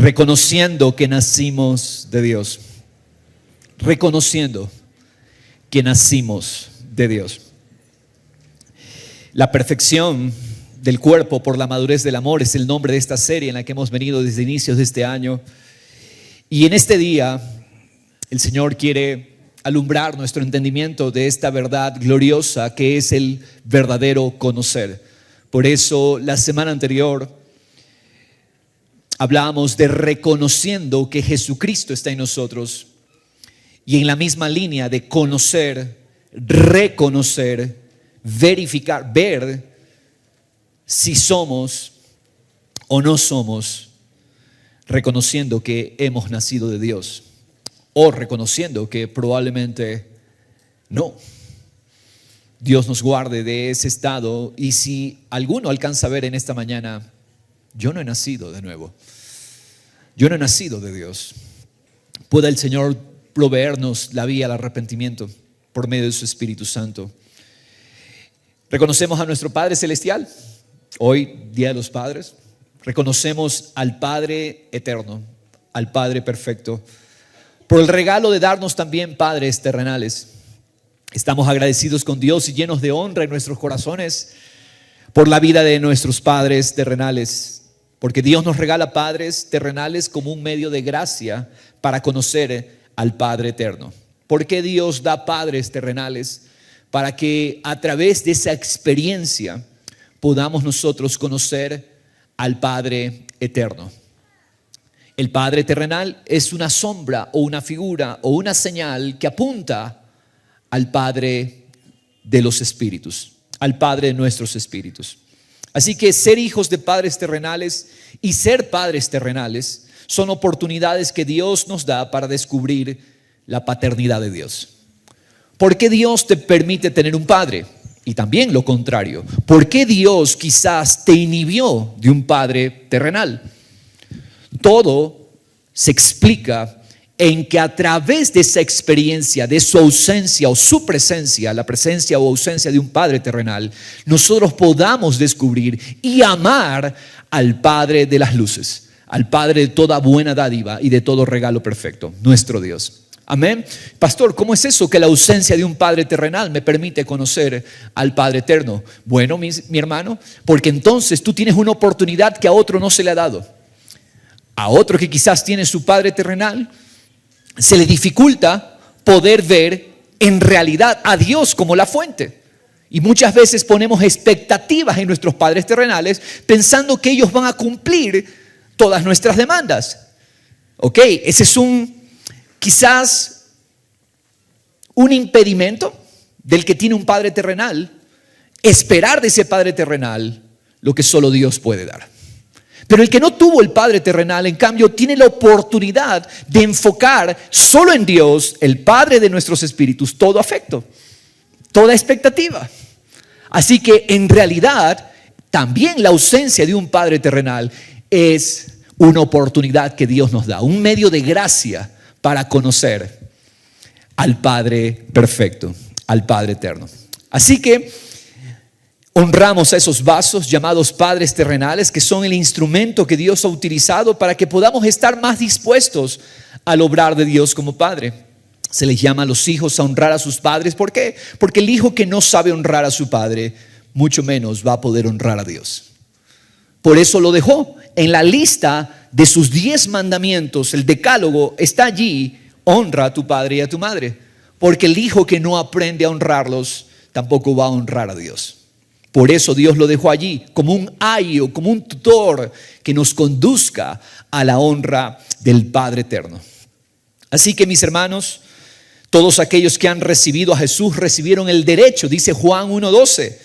Reconociendo que nacimos de Dios. Reconociendo que nacimos de Dios. La perfección del cuerpo por la madurez del amor es el nombre de esta serie en la que hemos venido desde inicios de este año. Y en este día el Señor quiere alumbrar nuestro entendimiento de esta verdad gloriosa que es el verdadero conocer. Por eso la semana anterior hablábamos de reconociendo que Jesucristo está en nosotros, y en la misma línea de conocer, reconocer, verificar, ver si somos o no somos, reconociendo que hemos nacido de Dios o reconociendo que probablemente no. Dios nos guarde de ese estado, y si alguno alcanza a ver en esta mañana: yo no he nacido de nuevo, yo no he nacido de Dios, pueda el Señor proveernos la vía al arrepentimiento por medio de su Espíritu Santo. Reconocemos a nuestro Padre Celestial, hoy Día de los Padres. Reconocemos al Padre Eterno, al Padre Perfecto, por el regalo de darnos también padres terrenales. Estamos agradecidos con Dios y llenos de honra en nuestros corazones por la vida de nuestros padres terrenales, porque Dios nos regala padres terrenales como un medio de gracia para conocer al Padre Eterno. ¿Por qué Dios da padres terrenales? Para que a través de esa experiencia podamos nosotros conocer al Padre Eterno. El Padre terrenal es una sombra o una figura o una señal que apunta al Padre de los espíritus, al Padre de nuestros espíritus. Así que ser hijos de padres terrenales y ser padres terrenales son oportunidades que Dios nos da para descubrir la paternidad de Dios. ¿Por qué Dios te permite tener un padre? Y también lo contrario. ¿Por qué Dios quizás te inhibió de un padre terrenal? Todo se explica en que a través de esa experiencia, de su ausencia o su presencia, la presencia o ausencia de un padre terrenal, nosotros podamos descubrir y amar al Padre de las luces, al Padre de toda buena dádiva y de todo regalo perfecto, nuestro Dios. Amén. Pastor, ¿cómo es eso que la ausencia de un padre terrenal me permite conocer al Padre eterno? Bueno, mi hermano, porque entonces tú tienes una oportunidad que a otro no se le ha dado. A otro que quizás tiene su padre terrenal, se le dificulta poder ver en realidad a Dios como la fuente. Y muchas veces ponemos expectativas en nuestros padres terrenales pensando que ellos van a cumplir todas nuestras demandas. Ok, ese es quizás un impedimento del que tiene un padre terrenal, esperar de ese padre terrenal lo que solo Dios puede dar. Pero el que no tuvo el Padre terrenal, en cambio, tiene la oportunidad de enfocar solo en Dios, el Padre de nuestros espíritus, todo afecto, toda expectativa. Así que en realidad, también la ausencia de un Padre terrenal es una oportunidad que Dios nos da, un medio de gracia para conocer al Padre perfecto, al Padre eterno. Así que honramos a esos vasos llamados padres terrenales, que son el instrumento que Dios ha utilizado para que podamos estar más dispuestos al obrar de Dios como Padre. Se les llama a los hijos a honrar a sus padres. ¿Por qué? Porque el hijo que no sabe honrar a su padre, mucho menos va a poder honrar a Dios. Por eso lo dejó en la lista de sus 10 mandamientos. El decálogo está allí: honra a tu padre y a tu madre. Porque el hijo que no aprende a honrarlos tampoco va a honrar a Dios. Por eso Dios lo dejó allí como un ayo, como un tutor que nos conduzca a la honra del Padre eterno. Así que, mis hermanos, todos aquellos que han recibido a Jesús recibieron el derecho, dice Juan 1:12,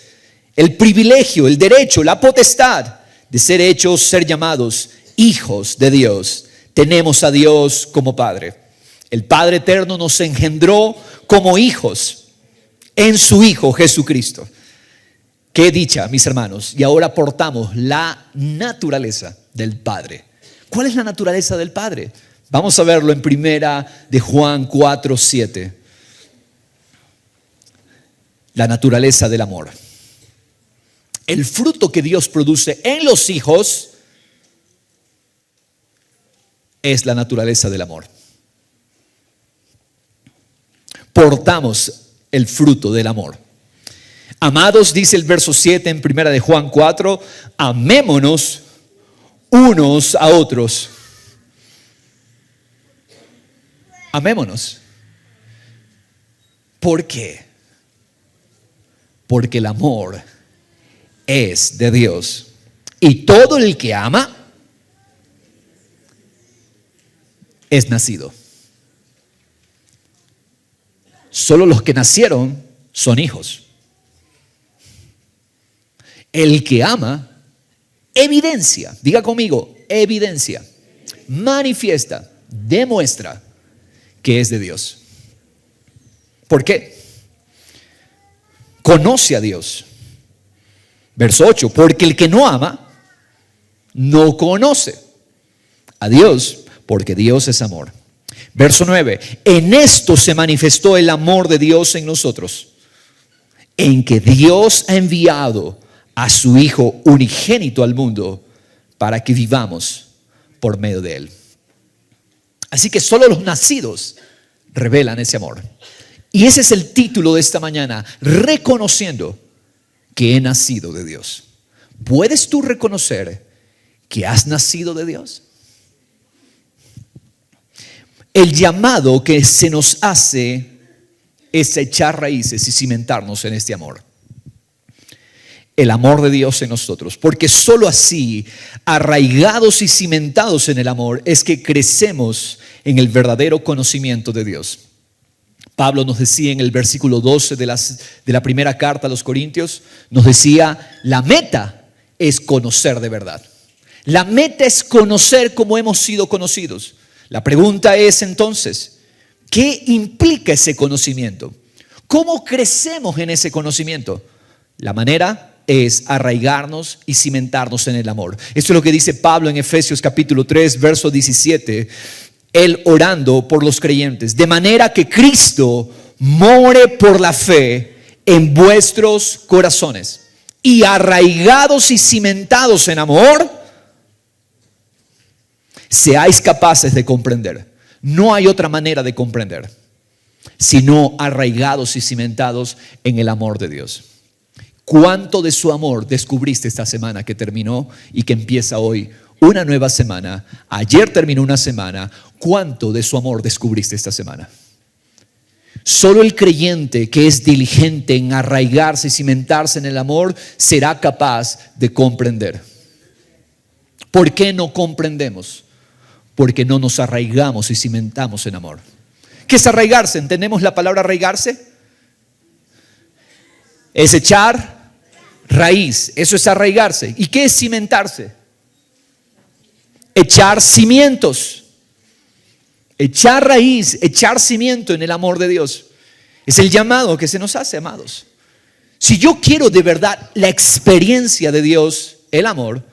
el privilegio, el derecho, la potestad de ser llamados hijos de Dios. Tenemos a Dios como Padre. El Padre eterno nos engendró como hijos en su Hijo Jesucristo. Qué dicha, mis hermanos. Y ahora portamos la naturaleza del Padre. ¿Cuál es la naturaleza del Padre? Vamos a verlo en primera de Juan 4:7. La naturaleza del amor. El fruto que Dios produce en los hijos es la naturaleza del amor. Portamos el fruto del amor. Amados, dice el verso 7 en 1 de Juan 4, amémonos unos a otros. Amémonos. ¿Por qué? Porque el amor es de Dios. Y todo el que ama es nacido. Solo los que nacieron son hijos. El que ama evidencia, diga conmigo, evidencia, manifiesta, demuestra que es de Dios. ¿Por qué? Conoce a Dios. Verso 8, porque el que no ama, no conoce a Dios, porque Dios es amor. Verso 9, en esto se manifestó el amor de Dios en nosotros, en que Dios ha enviado a su Hijo unigénito al mundo para que vivamos por medio de Él. Así que solo los nacidos revelan ese amor. Y ese es el título de esta mañana, reconociendo que he nacido de Dios. ¿Puedes tú reconocer que has nacido de Dios? El llamado que se nos hace es echar raíces y cimentarnos en este amor. El amor de Dios en nosotros, porque solo así, arraigados y cimentados en el amor, es que crecemos en el verdadero conocimiento de Dios. Pablo nos decía en el versículo 12 de la primera carta a los Corintios, nos decía, la meta es conocer de verdad. La meta es conocer como hemos sido conocidos. La pregunta es entonces, ¿qué implica ese conocimiento? ¿Cómo crecemos en ese conocimiento? La manera es arraigarnos y cimentarnos en el amor. Esto es lo que dice Pablo en Efesios capítulo 3, verso 17, él orando por los creyentes, de manera que Cristo more por la fe en vuestros corazones y arraigados y cimentados en amor, seáis capaces de comprender. No hay otra manera de comprender, sino arraigados y cimentados en el amor de Dios. ¿Cuánto de su amor descubriste esta semana que terminó y que empieza hoy? Una nueva semana. Ayer terminó una semana. ¿Cuánto de su amor descubriste esta semana? Solo el creyente que es diligente en arraigarse y cimentarse en el amor será capaz de comprender. ¿Por qué no comprendemos? Porque no nos arraigamos y cimentamos en amor. ¿Qué es arraigarse? ¿Entendemos la palabra arraigarse? Es echar raíz, eso es arraigarse. ¿Y qué es cimentarse? Echar cimientos. Echar raíz, echar cimiento en el amor de Dios. Es el llamado que se nos hace, amados. Si yo quiero de verdad la experiencia de Dios, el amor,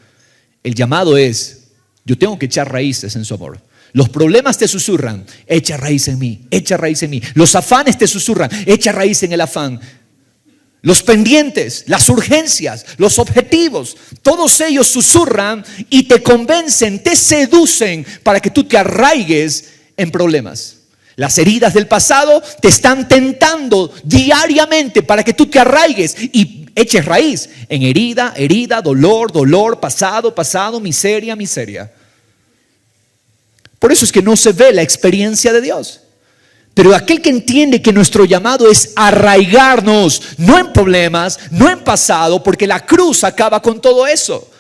el llamado es, yo tengo que echar raíces en su amor. Los problemas te susurran, echa raíz en mí, echa raíz en mí. Los afanes te susurran, echa raíz en el afán. Los pendientes, las urgencias, los objetivos, todos ellos susurran y te convencen, te seducen para que tú te arraigues en problemas. Las heridas del pasado te están tentando diariamente para que tú te arraigues y eches raíz en herida, dolor, pasado, miseria. Por eso es que no se ve la experiencia de Dios. Pero aquel que entiende que nuestro llamado es arraigarnos, no en problemas, no en pasado, porque la cruz acaba con todo eso,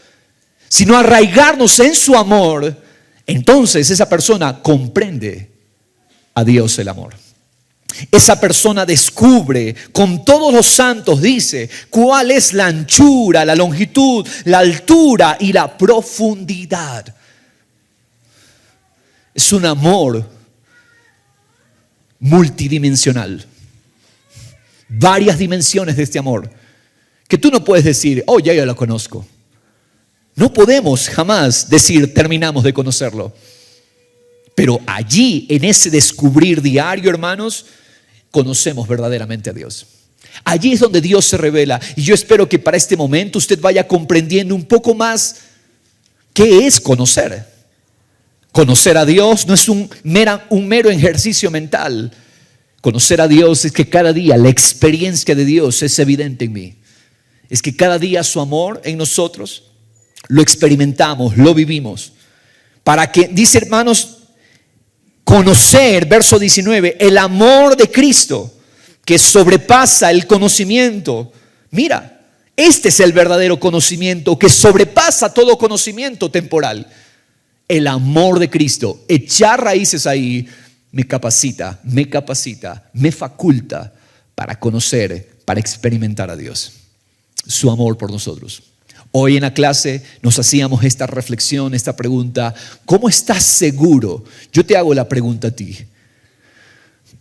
sino arraigarnos en su amor, entonces esa persona comprende a Dios el amor. Esa persona descubre con todos los santos, dice, cuál es la anchura, la longitud, la altura y la profundidad. Es un amor multidimensional. Varias dimensiones de este amor que tú no puedes decir, oh, ya lo conozco. No podemos jamás decir, terminamos de conocerlo. Pero allí, en ese descubrir diario, hermanos, conocemos verdaderamente a Dios. Allí es donde Dios se revela. Y yo espero que para este momento usted vaya comprendiendo un poco más qué es conocer. Conocer a Dios no es un mero ejercicio mental. Conocer a Dios es que cada día la experiencia de Dios es evidente en mí. Es que cada día su amor en nosotros lo experimentamos, lo vivimos. Para que, dice hermanos, conocer, verso 19, el amor de Cristo que sobrepasa el conocimiento. Mira, este es el verdadero conocimiento que sobrepasa todo conocimiento temporal. El amor de Cristo, echar raíces ahí, me capacita, me faculta para conocer, para experimentar a Dios. Su amor por nosotros. Hoy en la clase nos hacíamos esta reflexión, esta pregunta: ¿cómo estás seguro? Yo te hago la pregunta a ti.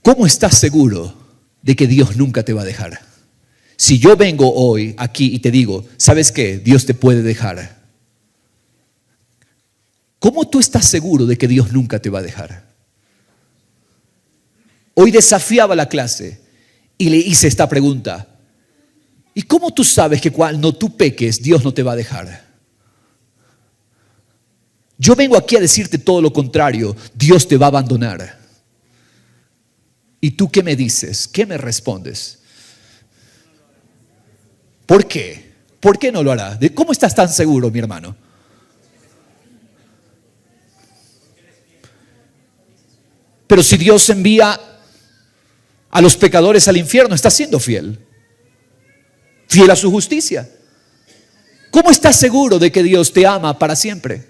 ¿Cómo estás seguro de que Dios nunca te va a dejar? Si yo vengo hoy aquí y te digo, ¿sabes qué? Dios te puede dejar. ¿Cómo tú estás seguro de que Dios nunca te va a dejar? Hoy desafiaba la clase y le hice esta pregunta: ¿y cómo tú sabes que cuando tú peques, Dios no te va a dejar? Yo vengo aquí a decirte todo lo contrario: Dios te va a abandonar. ¿Y tú qué me dices? ¿Qué me respondes? ¿Por qué? ¿Por qué no lo hará? ¿Cómo estás tan seguro, mi hermano? Pero si Dios envía a los pecadores al infierno, está siendo fiel a su justicia. ¿Cómo estás seguro de que Dios te ama para siempre?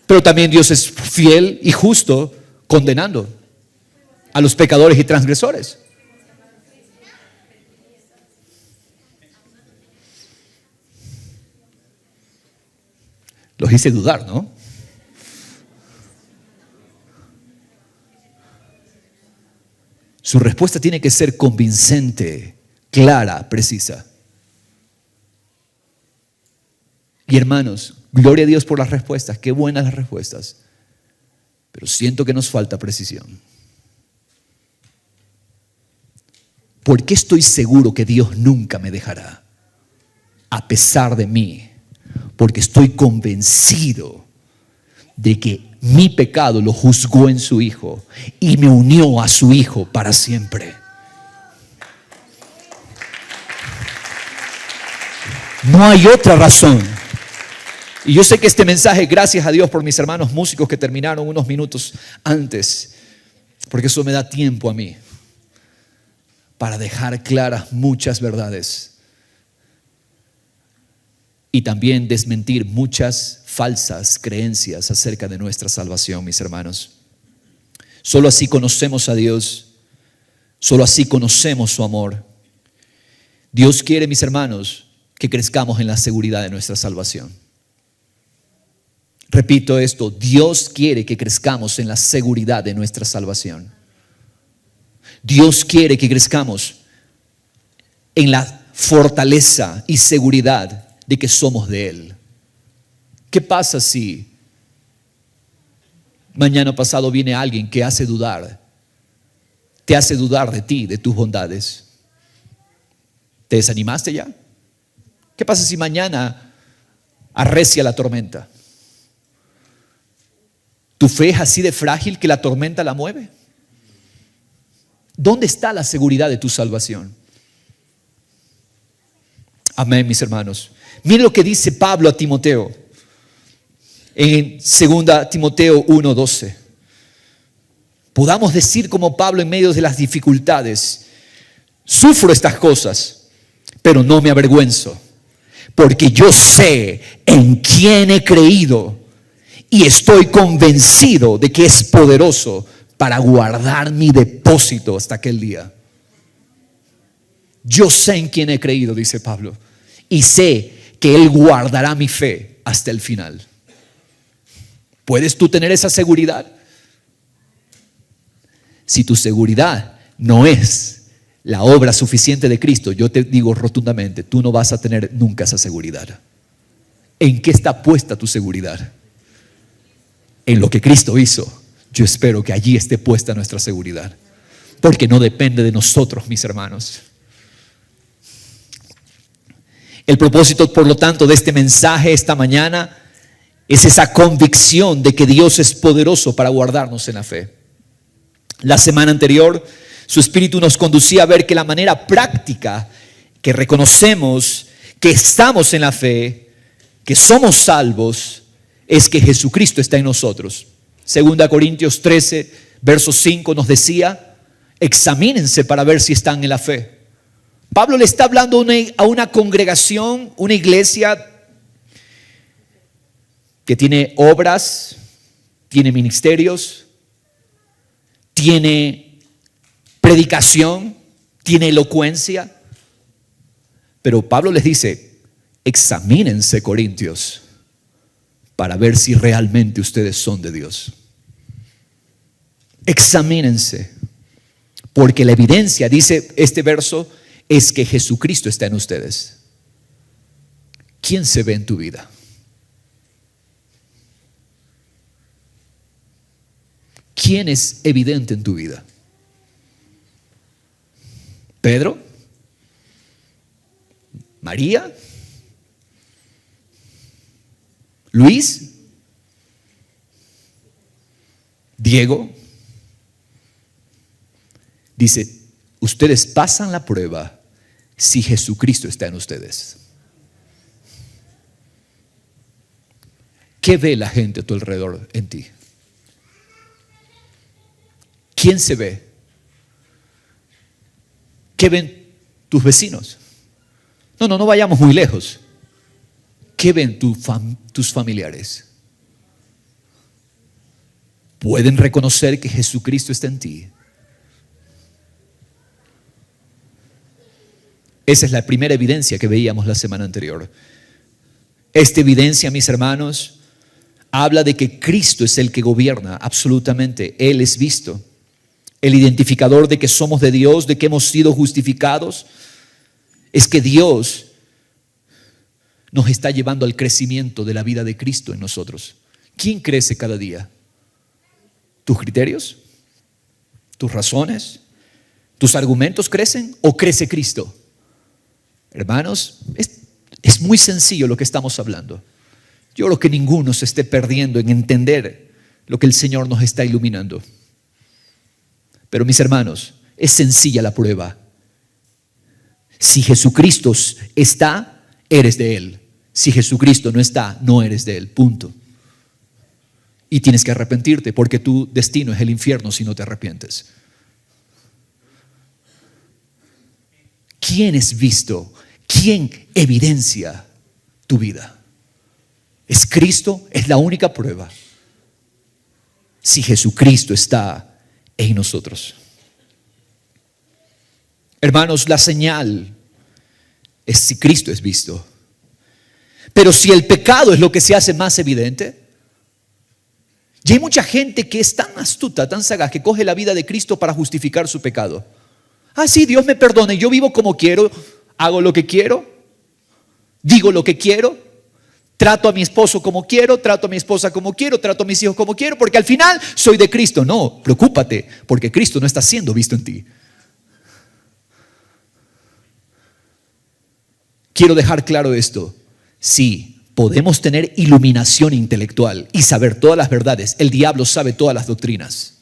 Pero también Dios es fiel y justo condenando a los pecadores y transgresores. Los hice dudar, ¿no? Su respuesta tiene que ser convincente, clara, precisa. Y hermanos, gloria a Dios por las respuestas, qué buenas las respuestas. Pero siento que nos falta precisión. ¿Por qué estoy seguro que Dios nunca me dejará? A pesar de mí. Porque estoy convencido de que mi pecado lo juzgó en su Hijo y me unió a su Hijo para siempre. No hay otra razón. Y yo sé que este mensaje, gracias a Dios por mis hermanos músicos que terminaron unos minutos antes, porque eso me da tiempo a mí para dejar claras muchas verdades y también desmentir muchas falsas creencias acerca de nuestra salvación, mis hermanos. Solo así conocemos a Dios, solo así conocemos su amor. Dios quiere, mis hermanos, que crezcamos en la seguridad de nuestra salvación. Repito esto: Dios quiere que crezcamos en la seguridad de nuestra salvación. Dios quiere que crezcamos en la fortaleza y seguridad de que somos de Él. ¿Qué pasa si mañana pasado viene alguien que te hace dudar de ti, de tus bondades? ¿Te desanimaste ya? ¿Qué pasa si mañana arrecia la tormenta? ¿Tu fe es así de frágil que la tormenta la mueve? ¿Dónde está la seguridad de tu salvación? Amén, mis hermanos. Miren lo que dice Pablo a Timoteo en 2 Timoteo 1:12. Podamos decir como Pablo en medio de las dificultades: sufro estas cosas, pero no me avergüenzo, porque yo sé en quién he creído y estoy convencido de que es poderoso para guardar mi depósito hasta aquel día. Yo sé en quién he creído, dice Pablo, y sé que Él guardará mi fe hasta el final. ¿Puedes tú tener esa seguridad? Si tu seguridad no es la obra suficiente de Cristo, yo te digo rotundamente, tú no vas a tener nunca esa seguridad. ¿En qué está puesta tu seguridad? En lo que Cristo hizo. Yo espero que allí esté puesta nuestra seguridad, porque no depende de nosotros, mis hermanos. El propósito, por lo tanto, de este mensaje esta mañana es esa convicción de que Dios es poderoso para guardarnos en la fe. La semana anterior, su Espíritu nos conducía a ver que la manera práctica que reconocemos que estamos en la fe, que somos salvos, es que Jesucristo está en nosotros. 2 Corintios 13, verso 5 nos decía: examínense para ver si están en la fe. Pablo le está hablando a una congregación, una iglesia que tiene obras, tiene ministerios, tiene predicación, tiene elocuencia. Pero Pablo les dice: examínense, Corintios, para ver si realmente ustedes son de Dios. Examínense, porque la evidencia, dice este verso, es que Jesucristo está en ustedes. ¿Quién se ve en tu vida? ¿Quién es evidente en tu vida? ¿Pedro? ¿María? ¿Luis? ¿Diego? Dice: ustedes pasan la prueba si Jesucristo está en ustedes. ¿Qué ve la gente a tu alrededor en ti? ¿Quién se ve? ¿Qué ven tus vecinos? No vayamos muy lejos. ¿Qué ven tus familiares? ¿Pueden reconocer que Jesucristo está en ti? Esa es la primera evidencia que veíamos la semana anterior. Esta evidencia, mis hermanos, habla de que Cristo es el que gobierna absolutamente. Él es visto. El identificador de que somos de Dios, de que hemos sido justificados, es que Dios nos está llevando al crecimiento de la vida de Cristo en nosotros. ¿Quién crece cada día? ¿Tus criterios? ¿Tus razones? ¿Tus argumentos crecen o crece Cristo? Hermanos, es muy sencillo lo que estamos hablando. Yo creo que ninguno se esté perdiendo en entender lo que el Señor nos está iluminando. Pero mis hermanos, es sencilla la prueba. Si Jesucristo está, eres de Él. Si Jesucristo no está, no eres de Él. Punto. Y tienes que arrepentirte, porque tu destino es el infierno si no te arrepientes. ¿Quién es visto? ¿Quién evidencia tu vida? ¿Es Cristo? Es la única prueba. Si Jesucristo está en nosotros. Hermanos, la señal es si Cristo es visto. Pero si el pecado es lo que se hace más evidente, y hay mucha gente que es tan astuta, tan sagaz, que coge la vida de Cristo para justificar su pecado. Ah, sí, Dios me perdone, yo vivo como quiero, hago lo que quiero, digo lo que quiero, trato a mi esposo como quiero, trato a mi esposa como quiero, trato a mis hijos como quiero, porque al final soy de Cristo. No, preocúpate, porque Cristo no está siendo visto en ti. Quiero dejar claro esto. Sí, podemos tener iluminación intelectual y saber todas las verdades. El diablo sabe todas las doctrinas.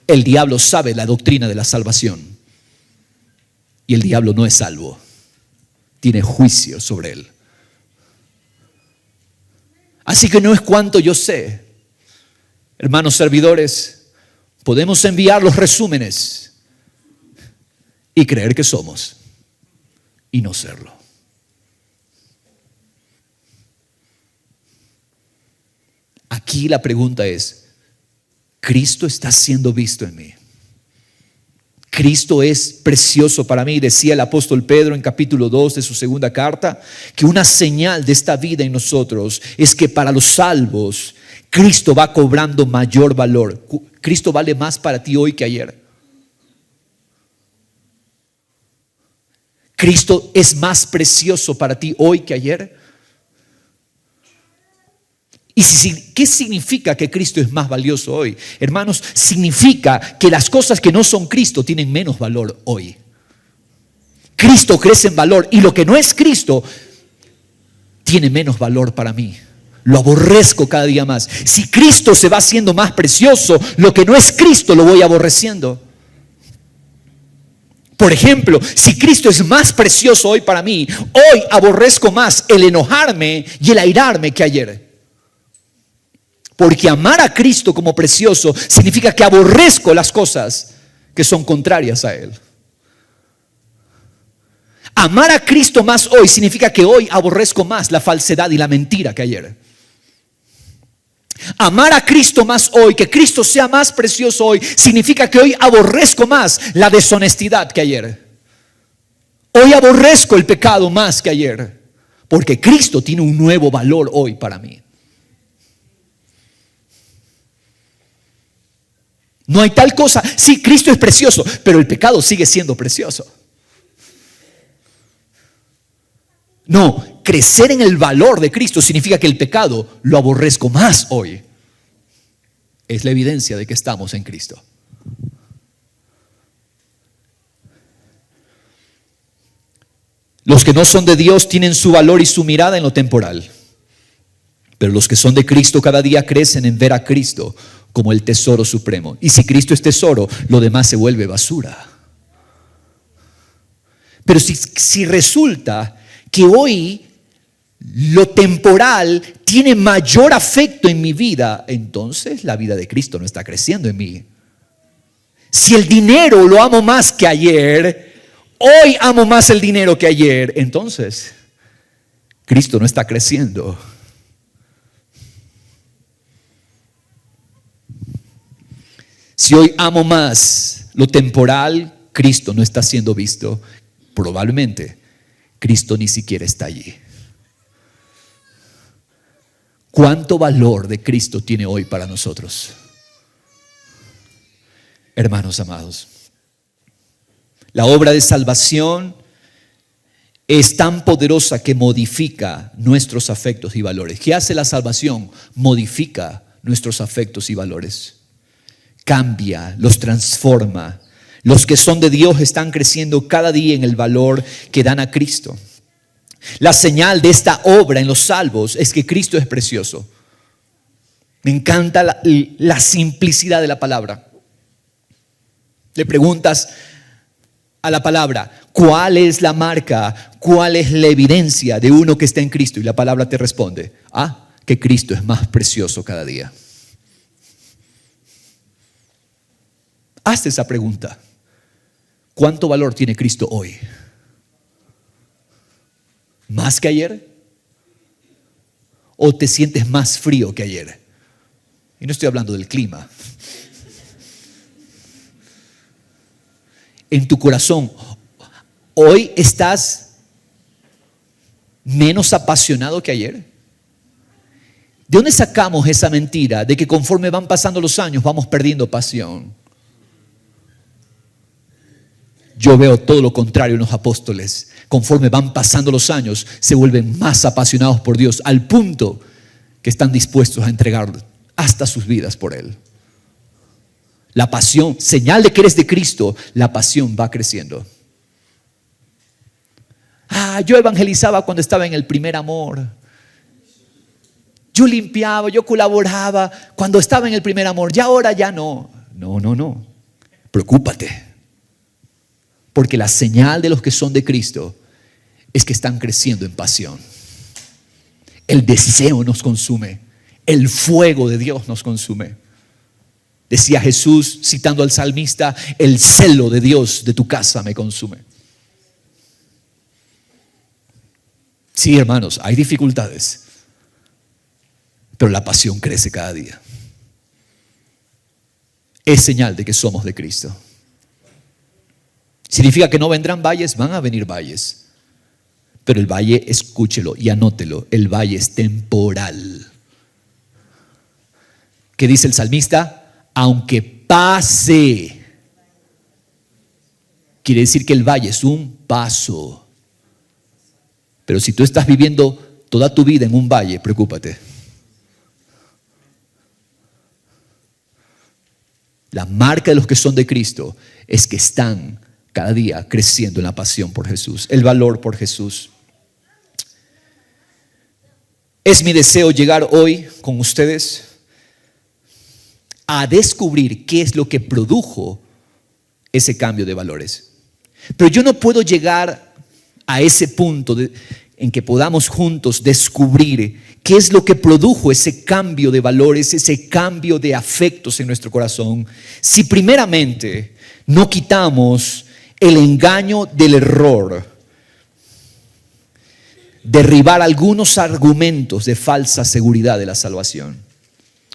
El diablo sabe la doctrina de la salvación. Y el diablo no es salvo. Tiene juicio sobre él. Así que no es cuánto yo sé. Hermanos servidores, podemos enviar los resúmenes y creer que somos y no serlo. Aquí la pregunta es: ¿Cristo está siendo visto en mí? Cristo es precioso para mí. Decía el apóstol Pedro en capítulo 2 de su segunda carta, que una señal de esta vida en nosotros es que para los salvos Cristo va cobrando mayor valor. Cristo vale más para ti hoy que ayer. Cristo es más precioso para ti hoy que ayer. ¿Y qué significa que Cristo es más valioso hoy? Hermanos, significa que las cosas que no son Cristo tienen menos valor hoy. Cristo crece en valor y lo que no es Cristo tiene menos valor para mí. Lo aborrezco cada día más. Si Cristo se va haciendo más precioso, lo que no es Cristo lo voy aborreciendo. Por ejemplo, si Cristo es más precioso hoy para mí, hoy aborrezco más el enojarme y el airarme que ayer. Porque amar a Cristo como precioso significa que aborrezco las cosas que son contrarias a Él. Amar a Cristo más hoy significa que hoy aborrezco más la falsedad y la mentira que ayer. Amar a Cristo más hoy, que Cristo sea más precioso hoy, significa que hoy aborrezco más la deshonestidad que ayer. Hoy aborrezco el pecado más que ayer, porque Cristo tiene un nuevo valor hoy para mí. No hay tal cosa. Sí, Cristo es precioso, pero el pecado sigue siendo precioso. No, crecer en el valor de Cristo significa que el pecado lo aborrezco más hoy. Es la evidencia de que estamos en Cristo. Los que no son de Dios tienen su valor y su mirada en lo temporal. Pero los que son de Cristo cada día crecen en ver a Cristo como el tesoro supremo. Y si Cristo es tesoro, lo demás se vuelve basura. Pero si resulta que hoy lo temporal tiene mayor afecto en mi vida, entonces la vida de Cristo no está creciendo en mí. Si el dinero lo amo más que ayer, hoy amo más el dinero que ayer, entonces Cristo no está creciendo. Si hoy amo más lo temporal, Cristo no está siendo visto. Probablemente Cristo ni siquiera está allí. ¿Cuánto valor de Cristo tiene hoy para nosotros? Hermanos amados, la obra de salvación es tan poderosa que modifica nuestros afectos y valores. ¿Qué hace la salvación? Modifica nuestros afectos y valores. Cambia, los transforma. Los que son de Dios están creciendo cada día en el valor que dan a Cristo. La señal de esta obra en los salvos es que Cristo es precioso. Me encanta la simplicidad de la palabra. Le preguntas a la palabra, ¿cuál es la marca? ¿Cuál es la evidencia de uno que está en Cristo? Y la palabra te responde, que Cristo es más precioso cada día. Hazte esa pregunta. ¿Cuánto valor tiene Cristo hoy? ¿Más que ayer? ¿O te sientes más frío que ayer? Y no estoy hablando del clima. En tu corazón, ¿hoy estás menos apasionado que ayer? ¿De dónde sacamos esa mentira de que conforme van pasando los años vamos perdiendo pasión? Yo veo todo lo contrario en los apóstoles. Conforme van pasando los años, se vuelven más apasionados por Dios, al punto que están dispuestos a entregar hasta sus vidas por Él. La pasión, señal de que eres de Cristo, la pasión va creciendo. Yo evangelizaba cuando estaba en el primer amor. Yo limpiaba, yo colaboraba cuando estaba en el primer amor. Ya ahora ya no. No. Preocúpate. Porque la señal de los que son de Cristo es que están creciendo en pasión. El deseo nos consume. El fuego de Dios nos consume. Decía Jesús, citando al salmista, el celo de Dios de tu casa me consume. Sí, hermanos, hay dificultades, pero la pasión crece cada día. Es señal de que somos de Cristo. ¿Significa que no vendrán valles? Van a venir valles. Pero el valle, escúchelo y anótelo, el valle es temporal. ¿Qué dice el salmista? Aunque pase. Quiere decir que el valle es un paso. Pero si tú estás viviendo toda tu vida en un valle, preocúpate. La marca de los que son de Cristo es que están cada día creciendo en la pasión por Jesús, el valor por Jesús. Es mi deseo llegar hoy con ustedes a descubrir qué es lo que produjo ese cambio de valores. Pero yo no puedo llegar a ese punto en que podamos juntos descubrir qué es lo que produjo ese cambio de valores, ese cambio de afectos en nuestro corazón, si primeramente no quitamos el engaño del error, derribar algunos argumentos de falsa seguridad de la salvación.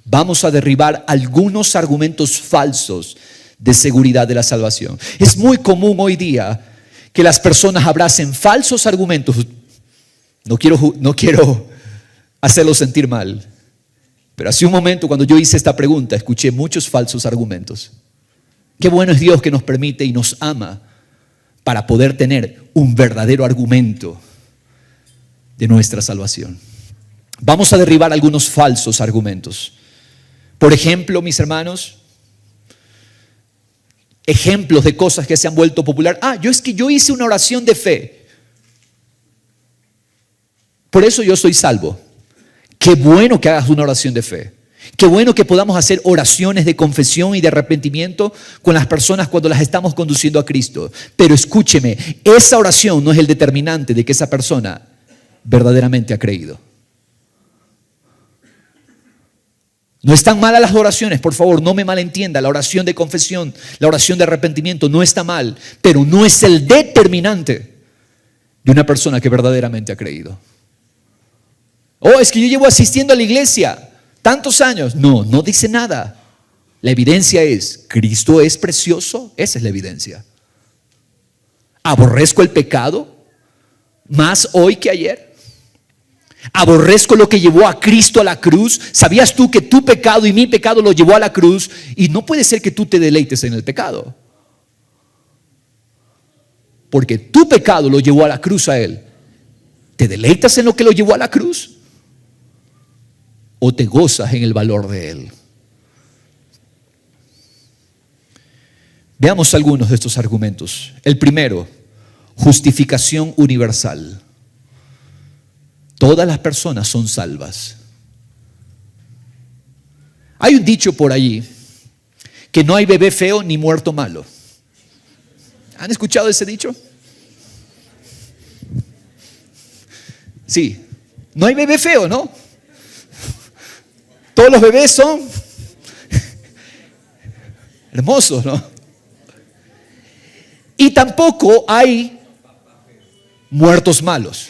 Vamos a derribar algunos argumentos falsos de seguridad de la salvación. Es muy común hoy día que las personas abracen falsos argumentos. No quiero hacerlo sentir mal, pero hace un momento cuando yo hice esta pregunta escuché muchos falsos argumentos. Qué bueno es Dios que nos permite y nos ama para poder tener un verdadero argumento de nuestra salvación. Vamos a derribar algunos falsos argumentos. Por ejemplo, mis hermanos, ejemplos de cosas que se han vuelto popular. Yo hice una oración de fe. Por eso yo soy salvo. Qué bueno que hagas una oración de fe. Qué bueno que podamos hacer oraciones de confesión y de arrepentimiento con las personas cuando las estamos conduciendo a Cristo. Pero escúcheme, esa oración no es el determinante de que esa persona verdaderamente ha creído. No están malas las oraciones, por favor, no me malentienda. La oración de confesión, la oración de arrepentimiento no está mal, pero no es el determinante de una persona que verdaderamente ha creído. Es que yo llevo asistiendo a la iglesia tantos años. No dice nada. La evidencia es, Cristo es precioso, esa es la evidencia. Aborrezco el pecado más hoy que ayer. Aborrezco lo que llevó a Cristo a la cruz. ¿Sabías tú que tu pecado y mi pecado lo llevó a la cruz? Y no puede ser que tú te deleites en el pecado, porque tu pecado lo llevó a la cruz a Él. ¿Te deleitas en lo que lo llevó a la cruz? ¿O te gozas en el valor de Él? Veamos algunos de estos argumentos. El primero, justificación universal. Todas las personas son salvas. Hay un dicho por allí, que no hay bebé feo ni muerto malo. ¿Han escuchado ese dicho? Sí, no hay bebé feo, ¿no? Todos los bebés son hermosos, ¿no? Y tampoco hay muertos malos.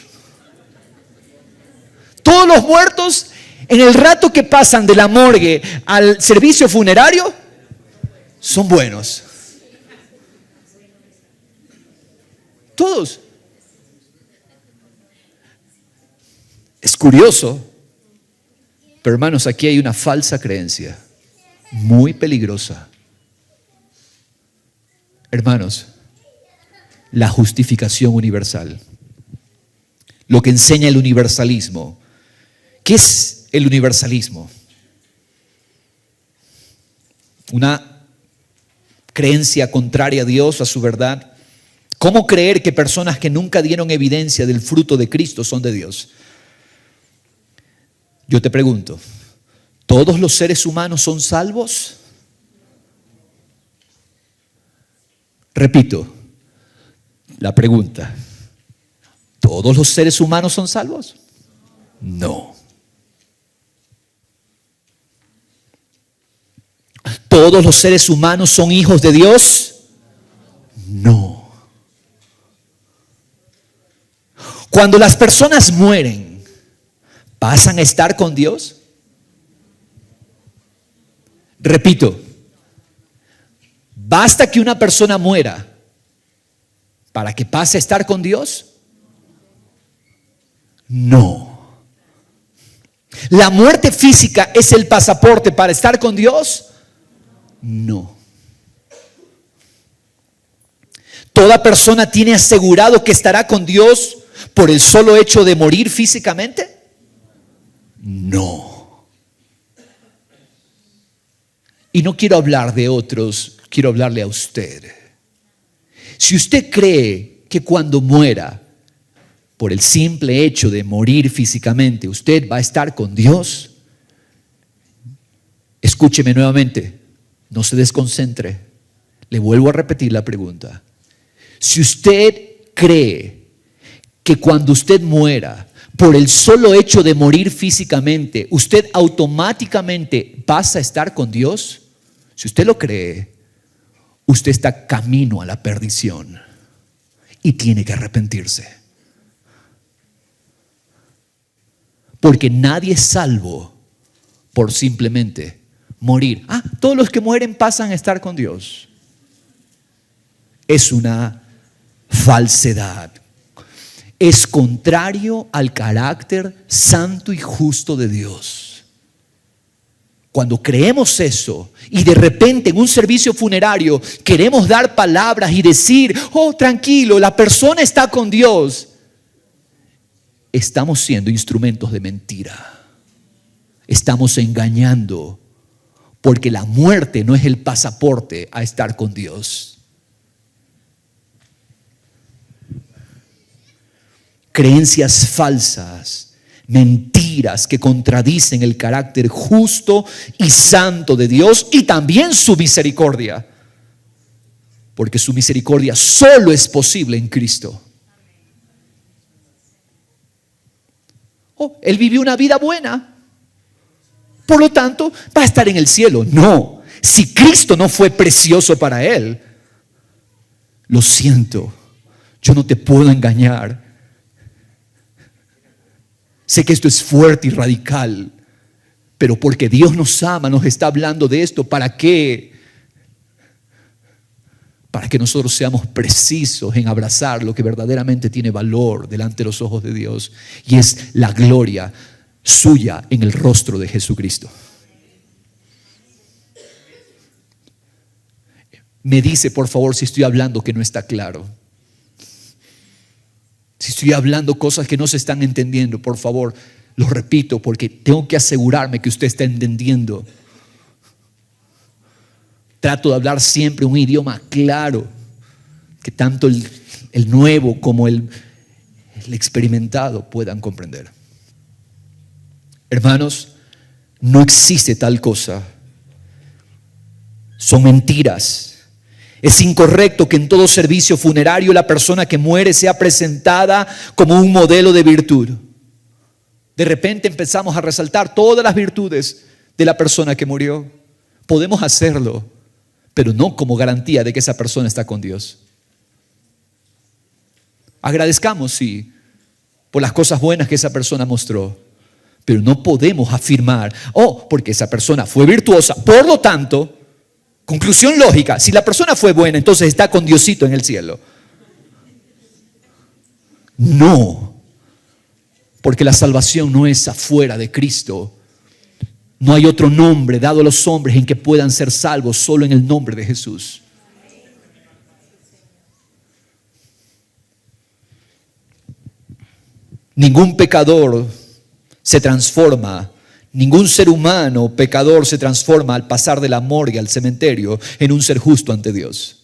Todos los muertos, en el rato que pasan de la morgue al servicio funerario, son buenos. Todos. Es curioso, pero hermanos, aquí hay una falsa creencia muy peligrosa. Hermanos, la justificación universal, lo que enseña el universalismo. ¿Qué es el universalismo? Una creencia contraria a Dios, a su verdad. ¿Cómo creer que personas que nunca dieron evidencia del fruto de Cristo son de Dios? Yo te pregunto, ¿todos los seres humanos son salvos? Repito la pregunta, ¿todos los seres humanos son salvos? No. ¿Todos los seres humanos son hijos de Dios? No. Cuando las personas mueren, ¿pasan a estar con Dios? Repito, ¿basta que una persona muera para que pase a estar con Dios? No. ¿La muerte física es el pasaporte para estar con Dios? No. ¿Toda persona tiene asegurado que estará con Dios por el solo hecho de morir físicamente? No. Y no quiero hablar de otros, quiero hablarle a usted. Si usted cree que cuando muera por el simple hecho de morir físicamente, usted va a estar con Dios, escúcheme nuevamente, no se desconcentre. Le vuelvo a repetir la pregunta. Si usted cree que cuando usted muera, por el solo hecho de morir físicamente, usted automáticamente pasa a estar con Dios, si usted lo cree, usted está camino a la perdición y tiene que arrepentirse. Porque nadie es salvo por simplemente morir. Todos los que mueren pasan a estar con Dios. Es una falsedad. Es contrario al carácter santo y justo de Dios. Cuando creemos eso y de repente en un servicio funerario queremos dar palabras y decir, oh, tranquilo, la persona está con Dios, estamos siendo instrumentos de mentira. Estamos engañando, porque la muerte no es el pasaporte a estar con Dios. Creencias falsas, mentiras que contradicen el carácter justo y santo de Dios y también su misericordia, porque su misericordia solo es posible en Cristo. Él vivió una vida buena, por lo tanto va a estar en el cielo. No, si Cristo no fue precioso para él, lo siento, yo no te puedo engañar. Sé que esto es fuerte y radical, pero porque Dios nos ama, nos está hablando de esto. ¿Para qué? Para que nosotros seamos precisos en abrazar lo que verdaderamente tiene valor delante de los ojos de Dios, y es la gloria suya en el rostro de Jesucristo. Me dice, por favor, si estoy hablando que no está claro. Si estoy hablando cosas que no se están entendiendo, por favor, lo repito, porque tengo que asegurarme que usted está entendiendo. Trato de hablar siempre un idioma claro, que tanto el nuevo como el experimentado puedan comprender. Hermanos, no existe tal cosa. Son mentiras. Es incorrecto que en todo servicio funerario la persona que muere sea presentada como un modelo de virtud. De repente empezamos a resaltar todas las virtudes de la persona que murió. Podemos hacerlo, pero no como garantía de que esa persona está con Dios. Agradezcamos, sí, por las cosas buenas que esa persona mostró, pero no podemos afirmar, porque esa persona fue virtuosa, por lo tanto, conclusión lógica, si la persona fue buena, entonces está con Diosito en el cielo. No, porque la salvación no es afuera de Cristo. No hay otro nombre dado a los hombres en que puedan ser salvos, solo en el nombre de Jesús. Ningún pecador se transforma. Ningún ser humano pecador se transforma al pasar de la morgue al cementerio en un ser justo ante Dios.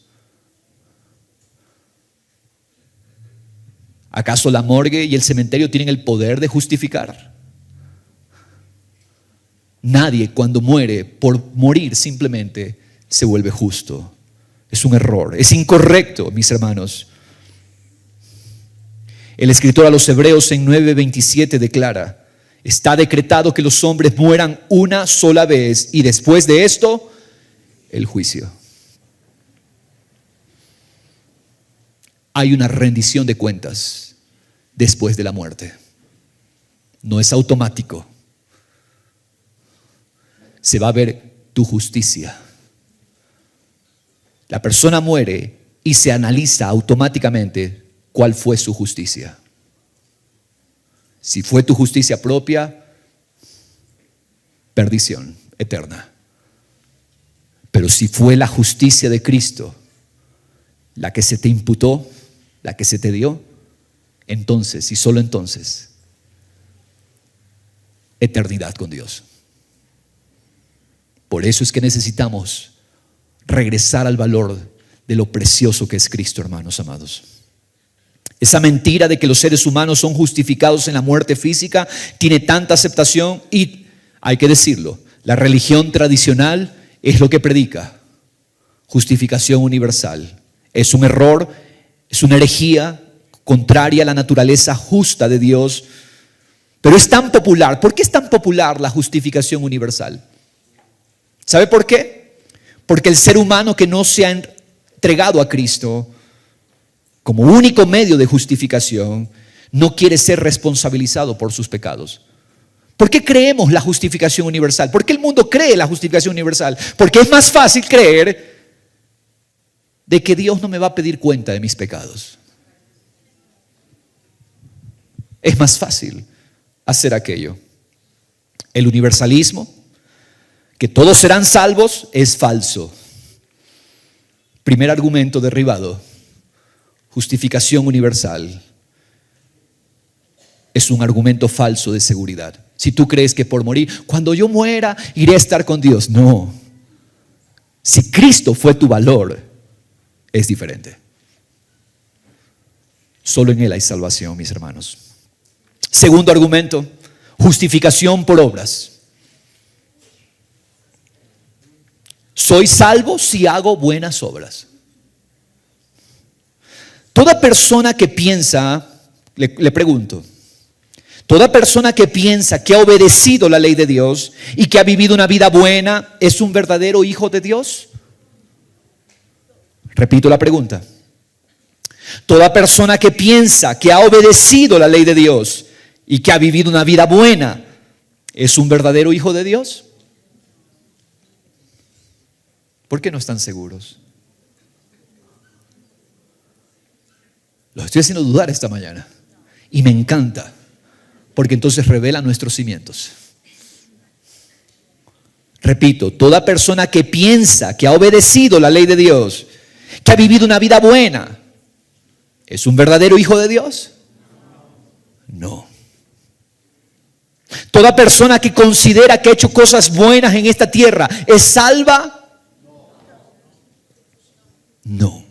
¿Acaso la morgue y el cementerio tienen el poder de justificar? Nadie cuando muere por morir simplemente se vuelve justo. Es un error, es incorrecto, mis hermanos. El escritor a los Hebreos en 9:27 declara: está decretado que los hombres mueran una sola vez y después de esto, el juicio. Hay una rendición de cuentas después de la muerte. No es automático. Se va a ver tu justicia. La persona muere y se analiza automáticamente cuál fue su justicia. Si fue tu justicia propia, perdición eterna. Pero si fue la justicia de Cristo, la que se te imputó, la que se te dio, entonces y solo entonces, eternidad con Dios. Por eso es que necesitamos regresar al valor de lo precioso que es Cristo, hermanos amados. Esa mentira de que los seres humanos son justificados en la muerte física tiene tanta aceptación y, hay que decirlo, la religión tradicional es lo que predica. Justificación universal. Es un error, es una herejía contraria a la naturaleza justa de Dios. Pero es tan popular. ¿Por qué es tan popular la justificación universal? ¿Sabe por qué? Porque el ser humano que no se ha entregado a Cristo como único medio de justificación no quiere ser responsabilizado por sus pecados. ¿Por qué creemos la justificación universal? ¿Por qué el mundo cree la justificación universal? Porque es más fácil creer de que Dios no me va a pedir cuenta de mis pecados. Es más fácil hacer aquello. El universalismo, que todos serán salvos, es falso. Primer argumento derribado. Justificación universal es un argumento falso de seguridad. Si tú crees que por morir, cuando yo muera, iré a estar con Dios. No. Si Cristo fue tu valor, es diferente. Solo en Él hay salvación, mis hermanos. Segundo argumento, justificación por obras. Soy salvo si hago buenas obras. Toda persona que piensa, le pregunto, toda persona que piensa que ha obedecido la ley de Dios y que ha vivido una vida buena, ¿es un verdadero hijo de Dios? Repito la pregunta. Toda persona que piensa que ha obedecido la ley de Dios y que ha vivido una vida buena, ¿es un verdadero hijo de Dios? ¿Por qué no están seguros? Los estoy haciendo dudar esta mañana. Y me encanta, porque entonces revela nuestros cimientos. Repito, toda persona que piensa que ha obedecido la ley de Dios, que ha vivido una vida buena, ¿es un verdadero hijo de Dios? No. Toda persona que considera que ha hecho cosas buenas en esta tierra, ¿es salva? No.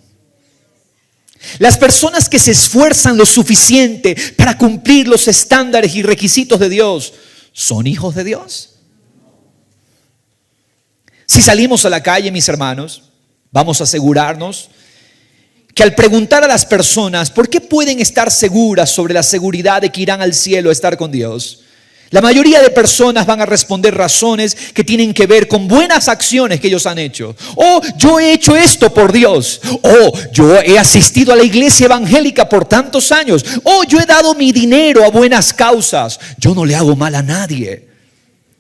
Las personas que se esfuerzan lo suficiente para cumplir los estándares y requisitos de Dios, ¿son hijos de Dios? Si salimos a la calle, mis hermanos, vamos a asegurarnos que al preguntar a las personas por qué pueden estar seguras sobre la seguridad de que irán al cielo a estar con Dios, la mayoría de personas van a responder razones que tienen que ver con buenas acciones que ellos han hecho. Oh, yo he hecho esto por Dios. Oh, yo he asistido a la iglesia evangélica por tantos años. Oh, yo he dado mi dinero a buenas causas. Yo no le hago mal a nadie.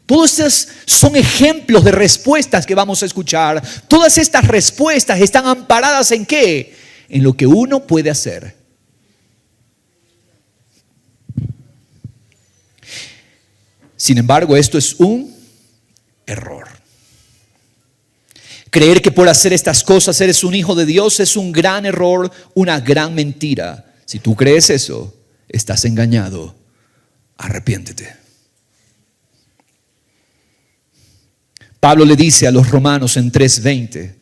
Todos estos son ejemplos de respuestas que vamos a escuchar. Todas estas respuestas están amparadas ¿en qué? En lo que uno puede hacer. Sin embargo, esto es un error. Creer que por hacer estas cosas eres un hijo de Dios es un gran error, una gran mentira. Si tú crees eso, estás engañado. Arrepiéntete. Pablo le dice a los romanos en 3:20,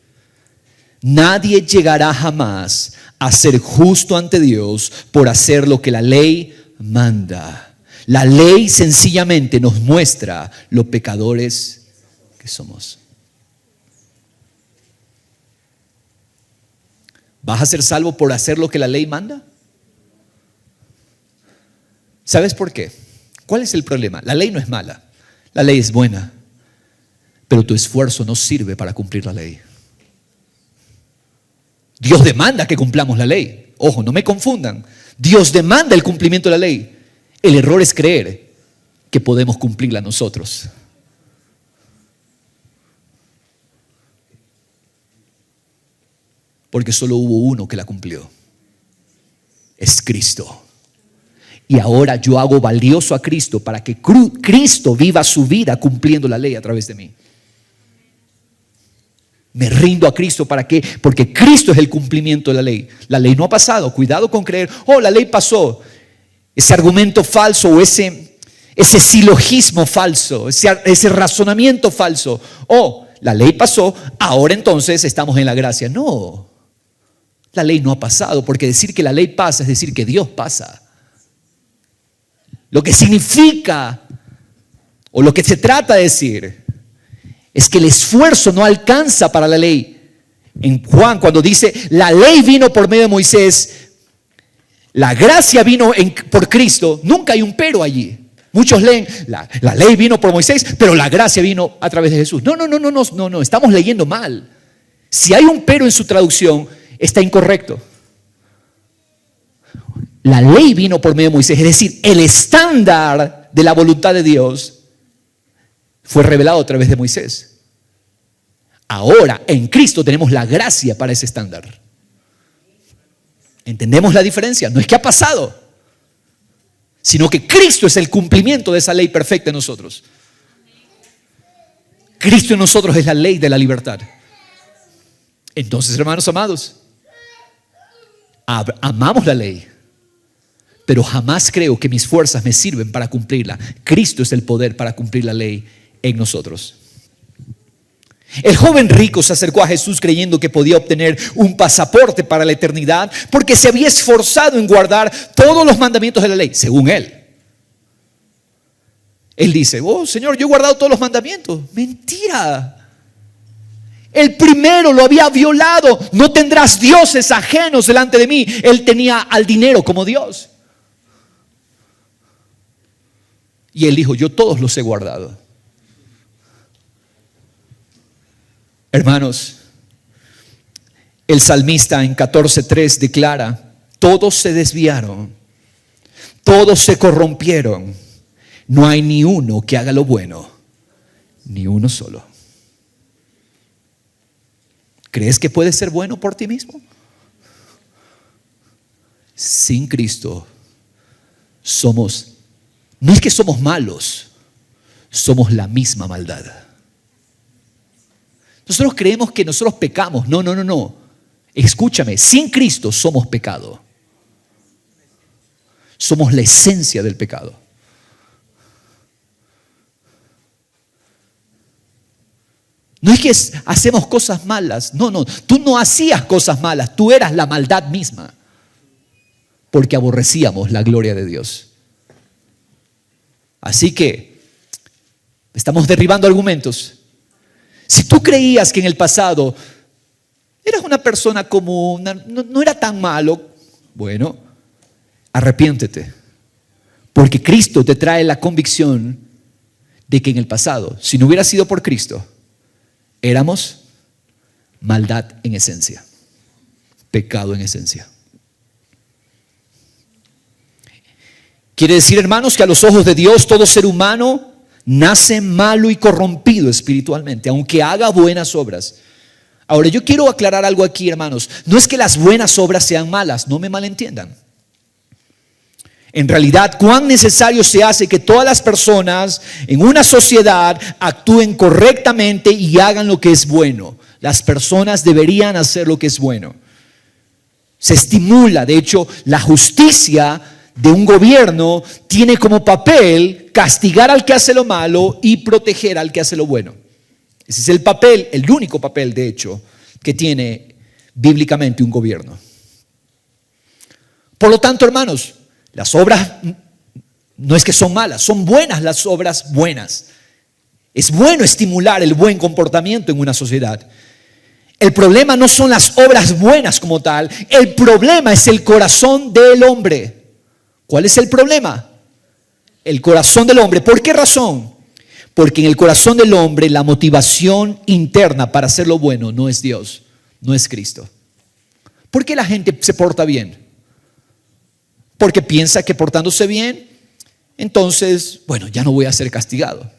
nadie llegará jamás a ser justo ante Dios por hacer lo que la ley manda. La ley sencillamente nos muestra lo pecadores que somos. ¿Vas a ser salvo por hacer lo que la ley manda? ¿Sabes por qué? ¿Cuál es el problema? La ley no es mala, la ley es buena, pero tu esfuerzo no sirve para cumplir la ley. Dios demanda que cumplamos la ley. Ojo, no me confundan. Dios demanda el cumplimiento de la ley. El error es creer que podemos cumplirla nosotros. Porque solo hubo uno que la cumplió. Es Cristo. Y ahora yo hago valioso a Cristo para que Cristo viva su vida cumpliendo la ley a través de mí. Me rindo a Cristo ¿para qué? Porque Cristo es el cumplimiento de la ley. La ley no ha pasado. Cuidado con creer, oh, la ley pasó. Ese argumento falso o ese silogismo falso, ese razonamiento falso. Oh, la ley pasó, ahora entonces estamos en la gracia. No, La ley no ha pasado, porque decir que la ley pasa es decir que Dios pasa. Lo que significa, o lo que se trata de decir, es que el esfuerzo no alcanza para la ley. En Juan, cuando dice, la ley vino por medio de Moisés, la gracia vino por Cristo, nunca hay un pero allí. Muchos leen, la ley vino por Moisés, pero la gracia vino a través de Jesús. No, estamos leyendo mal. Si hay un pero en su traducción, está incorrecto. La ley vino por medio de Moisés, es decir, el estándar de la voluntad de Dios fue revelado a través de Moisés. Ahora, en Cristo tenemos la gracia para ese estándar. ¿Entendemos la diferencia? No es que ha pasado, sino que Cristo es el cumplimiento de esa ley perfecta en nosotros. Cristo en nosotros es la ley de la libertad. Entonces, hermanos amados, amamos la ley, pero jamás creo que mis fuerzas me sirven para cumplirla. Cristo es el poder para cumplir la ley en nosotros. El joven rico se acercó a Jesús creyendo que podía obtener un pasaporte para la eternidad porque se había esforzado en guardar todos los mandamientos de la ley, según él. Él dice, oh Señor, yo he guardado todos los mandamientos. Mentira. El primero lo había violado. No tendrás dioses ajenos delante de mí. Él tenía al dinero como Dios. Y él dijo, yo todos los he guardado. Hermanos, el salmista en 14:3 declara, todos se desviaron, todos se corrompieron, no hay ni uno que haga lo bueno, ni uno solo. ¿Crees que puedes ser bueno por ti mismo? Sin Cristo no es que somos malos, somos la misma maldad. Nosotros creemos que nosotros pecamos. No. Escúchame, sin Cristo somos pecado. Somos la esencia del pecado. No es que hacemos cosas malas. No. Tú no hacías cosas malas. Tú eras la maldad misma. Porque aborrecíamos la gloria de Dios. Así que estamos derribando argumentos. Si tú creías que en el pasado eras una persona común, no era tan malo, bueno, arrepiéntete. Porque Cristo te trae la convicción de que en el pasado, si no hubiera sido por Cristo, éramos maldad en esencia, pecado en esencia. Quiere decir, hermanos, que a los ojos de Dios todo ser humano nace malo y corrompido espiritualmente, aunque haga buenas obras. Ahora, yo quiero aclarar algo aquí, hermanos. No es que las buenas obras sean malas, no me malentiendan. En realidad, cuán necesario se hace que todas las personas en una sociedad actúen correctamente y hagan lo que es bueno. Las personas deberían hacer lo que es bueno. Se estimula, de hecho, la justicia de un gobierno tiene como papel castigar al que hace lo malo y proteger al que hace lo bueno. Ese es el papel, el único papel, de hecho, que tiene bíblicamente un gobierno. Por lo tanto, hermanos, las obras no es que son malas, son buenas las obras buenas. Es bueno estimular el buen comportamiento en una sociedad. El problema no son las obras buenas como tal, el problema es el corazón del hombre. ¿Cuál es el problema? El corazón del hombre. ¿Por qué razón? Porque en el corazón del hombre la motivación interna para hacer lo bueno no es Dios, no es Cristo. ¿Por qué la gente se porta bien? Porque piensa que portándose bien, entonces, bueno, ya no voy a ser castigado.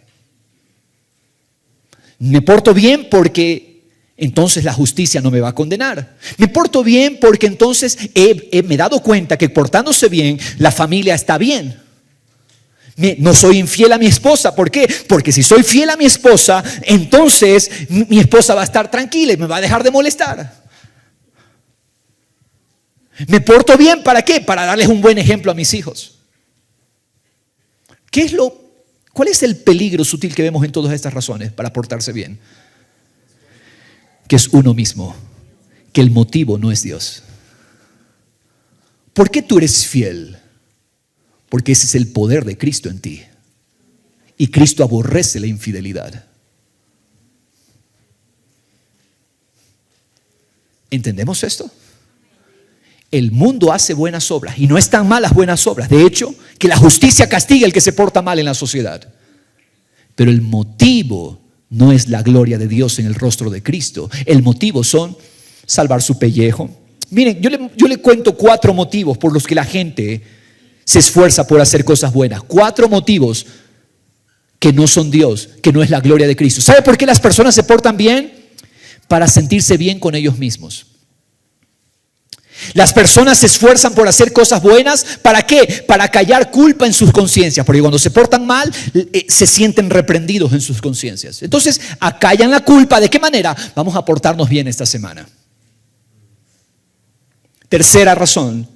Me porto bien porque entonces la justicia no me va a condenar. Me porto bien porque entonces me he dado cuenta que portándose bien, la familia está bien. No soy infiel a mi esposa. ¿Por qué? Porque si soy fiel a mi esposa, entonces mi esposa va a estar tranquila y me va a dejar de molestar. Me porto bien, ¿para qué? Para darles un buen ejemplo a mis hijos. ¿Cuál es el peligro sutil que vemos en todas estas razones para portarse bien? Que es uno mismo, que el motivo no es Dios. ¿Por qué tú eres fiel? Porque ese es el poder de Cristo en ti. Y Cristo aborrece la infidelidad. ¿Entendemos esto? El mundo hace buenas obras y no están malas buenas obras. De hecho, que la justicia castiga al que se porta mal en la sociedad. Pero el motivo no es la gloria de Dios en el rostro de Cristo. El motivo son salvar su pellejo. Miren, yo le cuento 4 motivos por los que la gente se esfuerza por hacer cosas buenas. 4 motivos que no son Dios, que no es la gloria de Cristo. ¿Sabe por qué las personas se portan bien? Para sentirse bien con ellos mismos. Las personas se esfuerzan por hacer cosas buenas. ¿Para qué? Para callar culpa en sus conciencias. Porque cuando se portan mal, se sienten reprendidos en sus conciencias. Entonces, acallan la culpa. ¿De qué manera? Vamos a portarnos bien esta semana. Tercera razón,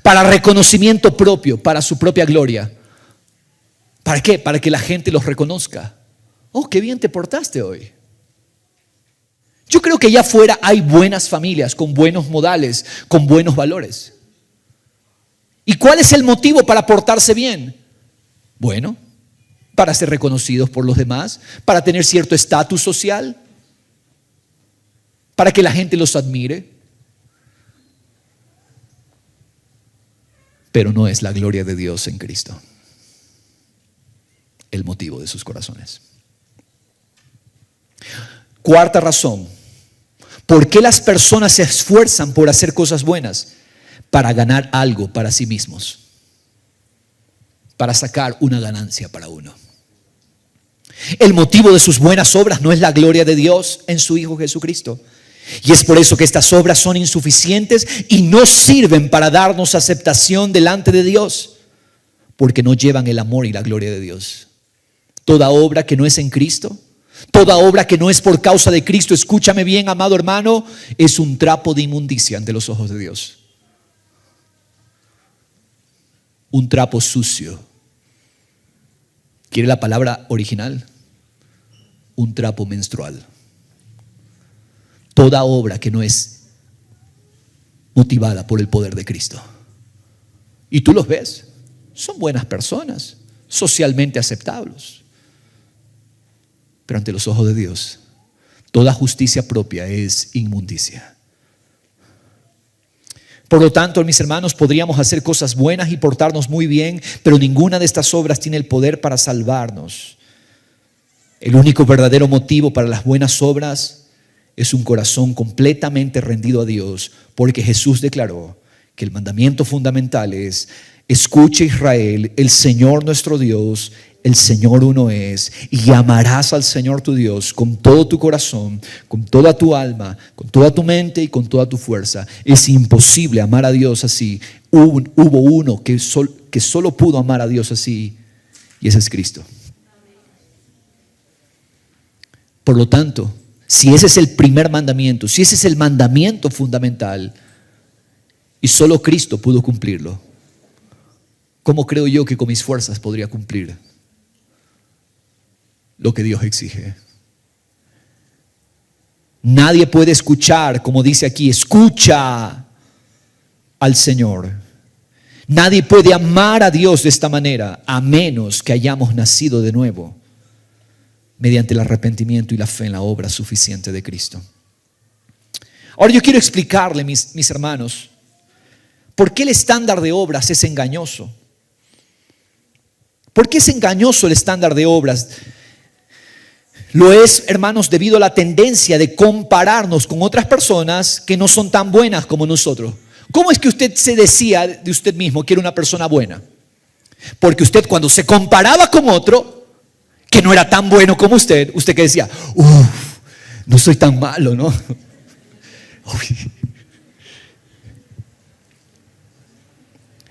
para reconocimiento propio, para su propia gloria. ¿Para qué? Para que la gente los reconozca. Oh, qué bien te portaste hoy. Yo creo que allá afuera hay buenas familias con buenos modales, con buenos valores. ¿Y cuál es el motivo para portarse bien? Bueno, para ser reconocidos por los demás, para tener cierto estatus social, para que la gente los admire. Pero no es la gloria de Dios en Cristo el motivo de sus corazones. Cuarta razón, ¿por qué las personas se esfuerzan por hacer cosas buenas? Para ganar algo para sí mismos, para sacar una ganancia para uno. El motivo de sus buenas obras no es la gloria de Dios en su Hijo Jesucristo. Y es por eso que estas obras son insuficientes y no sirven para darnos aceptación delante de Dios, porque no llevan el amor y la gloria de Dios. Toda obra que no es en Cristo, toda obra que no es por causa de Cristo, escúchame bien, amado hermano, es un trapo de inmundicia ante los ojos de Dios. Un trapo sucio. ¿Quiere la palabra original? Un trapo menstrual. Toda obra que no es motivada por el poder de Cristo. Y tú los ves, son buenas personas, socialmente aceptables. Pero ante los ojos de Dios, toda justicia propia es inmundicia. Por lo tanto, mis hermanos, podríamos hacer cosas buenas y portarnos muy bien, pero ninguna de estas obras tiene el poder para salvarnos. El único verdadero motivo para las buenas obras es un corazón completamente rendido a Dios, porque Jesús declaró que el mandamiento fundamental es: escucha, Israel, el Señor nuestro Dios, el Señor uno es, y amarás al Señor tu Dios con todo tu corazón, con toda tu alma, con toda tu mente y con toda tu fuerza. Es imposible amar a Dios así. Hubo uno que solo pudo amar a Dios así, y ese es Cristo. Por lo tanto, si ese es el primer mandamiento, si ese es el mandamiento fundamental, y solo Cristo pudo cumplirlo, ¿cómo creo yo que con mis fuerzas podría cumplir lo que Dios exige? Nadie puede escuchar, como dice aquí, escucha al Señor. Nadie puede amar a Dios de esta manera, a menos que hayamos nacido de nuevo, mediante el arrepentimiento y la fe en la obra suficiente de Cristo. Ahora yo quiero explicarle, mis hermanos, por qué el estándar de obras es engañoso. ¿Por qué es engañoso el estándar de obras? Lo es, hermanos, debido a la tendencia de compararnos con otras personas que no son tan buenas como nosotros. ¿Cómo es que usted se decía de usted mismo que era una persona buena? Porque usted, cuando se comparaba con otro que no era tan bueno como usted que decía: no soy tan malo, ¿no?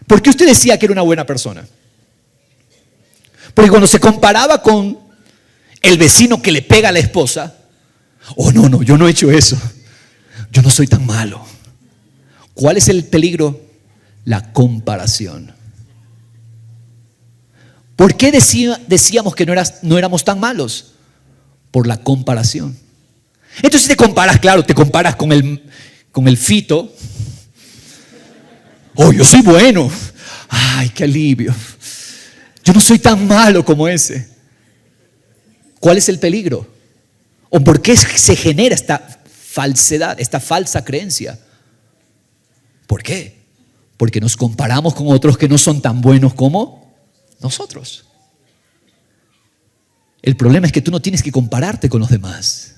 ¿Por qué usted decía que era una buena persona? Porque cuando se comparaba con el vecino que le pega a la esposa: no, yo no he hecho eso, yo no soy tan malo. ¿Cuál es el peligro? La comparación. ¿Por qué decíamos que no éramos tan malos? Por la comparación. Entonces te comparas, claro, te comparas con el Fito, Oh, yo soy bueno. Ay, qué alivio. Yo no soy tan malo como ese. ¿Cuál es el peligro? ¿O por qué se genera esta falsedad, esta falsa creencia? ¿Por qué? Porque nos comparamos con otros que no son tan buenos como nosotros. El problema es que tú no tienes que compararte con los demás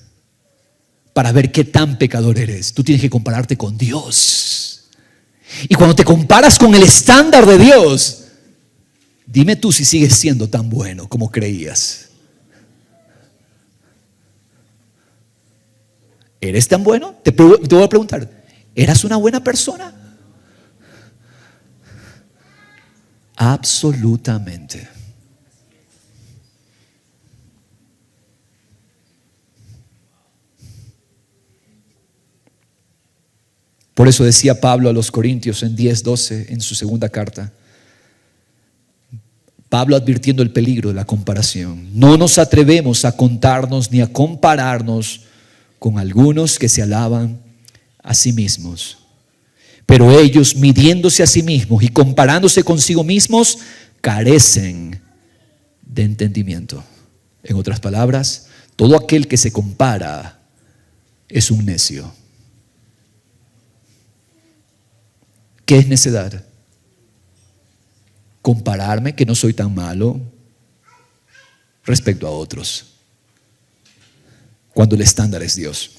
para ver qué tan pecador eres. Tú tienes que compararte con Dios. Y cuando te comparas con el estándar de Dios, dime tú si sigues siendo tan bueno como creías. ¿Eres tan bueno? Te voy a preguntar, ¿eras una buena persona? Absolutamente. Por eso decía Pablo a los Corintios en 10:12 en su segunda carta. Pablo advirtiendo el peligro de la comparación. No nos atrevemos a contarnos ni a compararnos con algunos que se alaban a sí mismos. Pero ellos, midiéndose a sí mismos y comparándose consigo mismos, carecen de entendimiento. En otras palabras, todo aquel que se compara es un necio. ¿Qué es necedad? Compararme que no soy tan malo respecto a otros, cuando el estándar es Dios.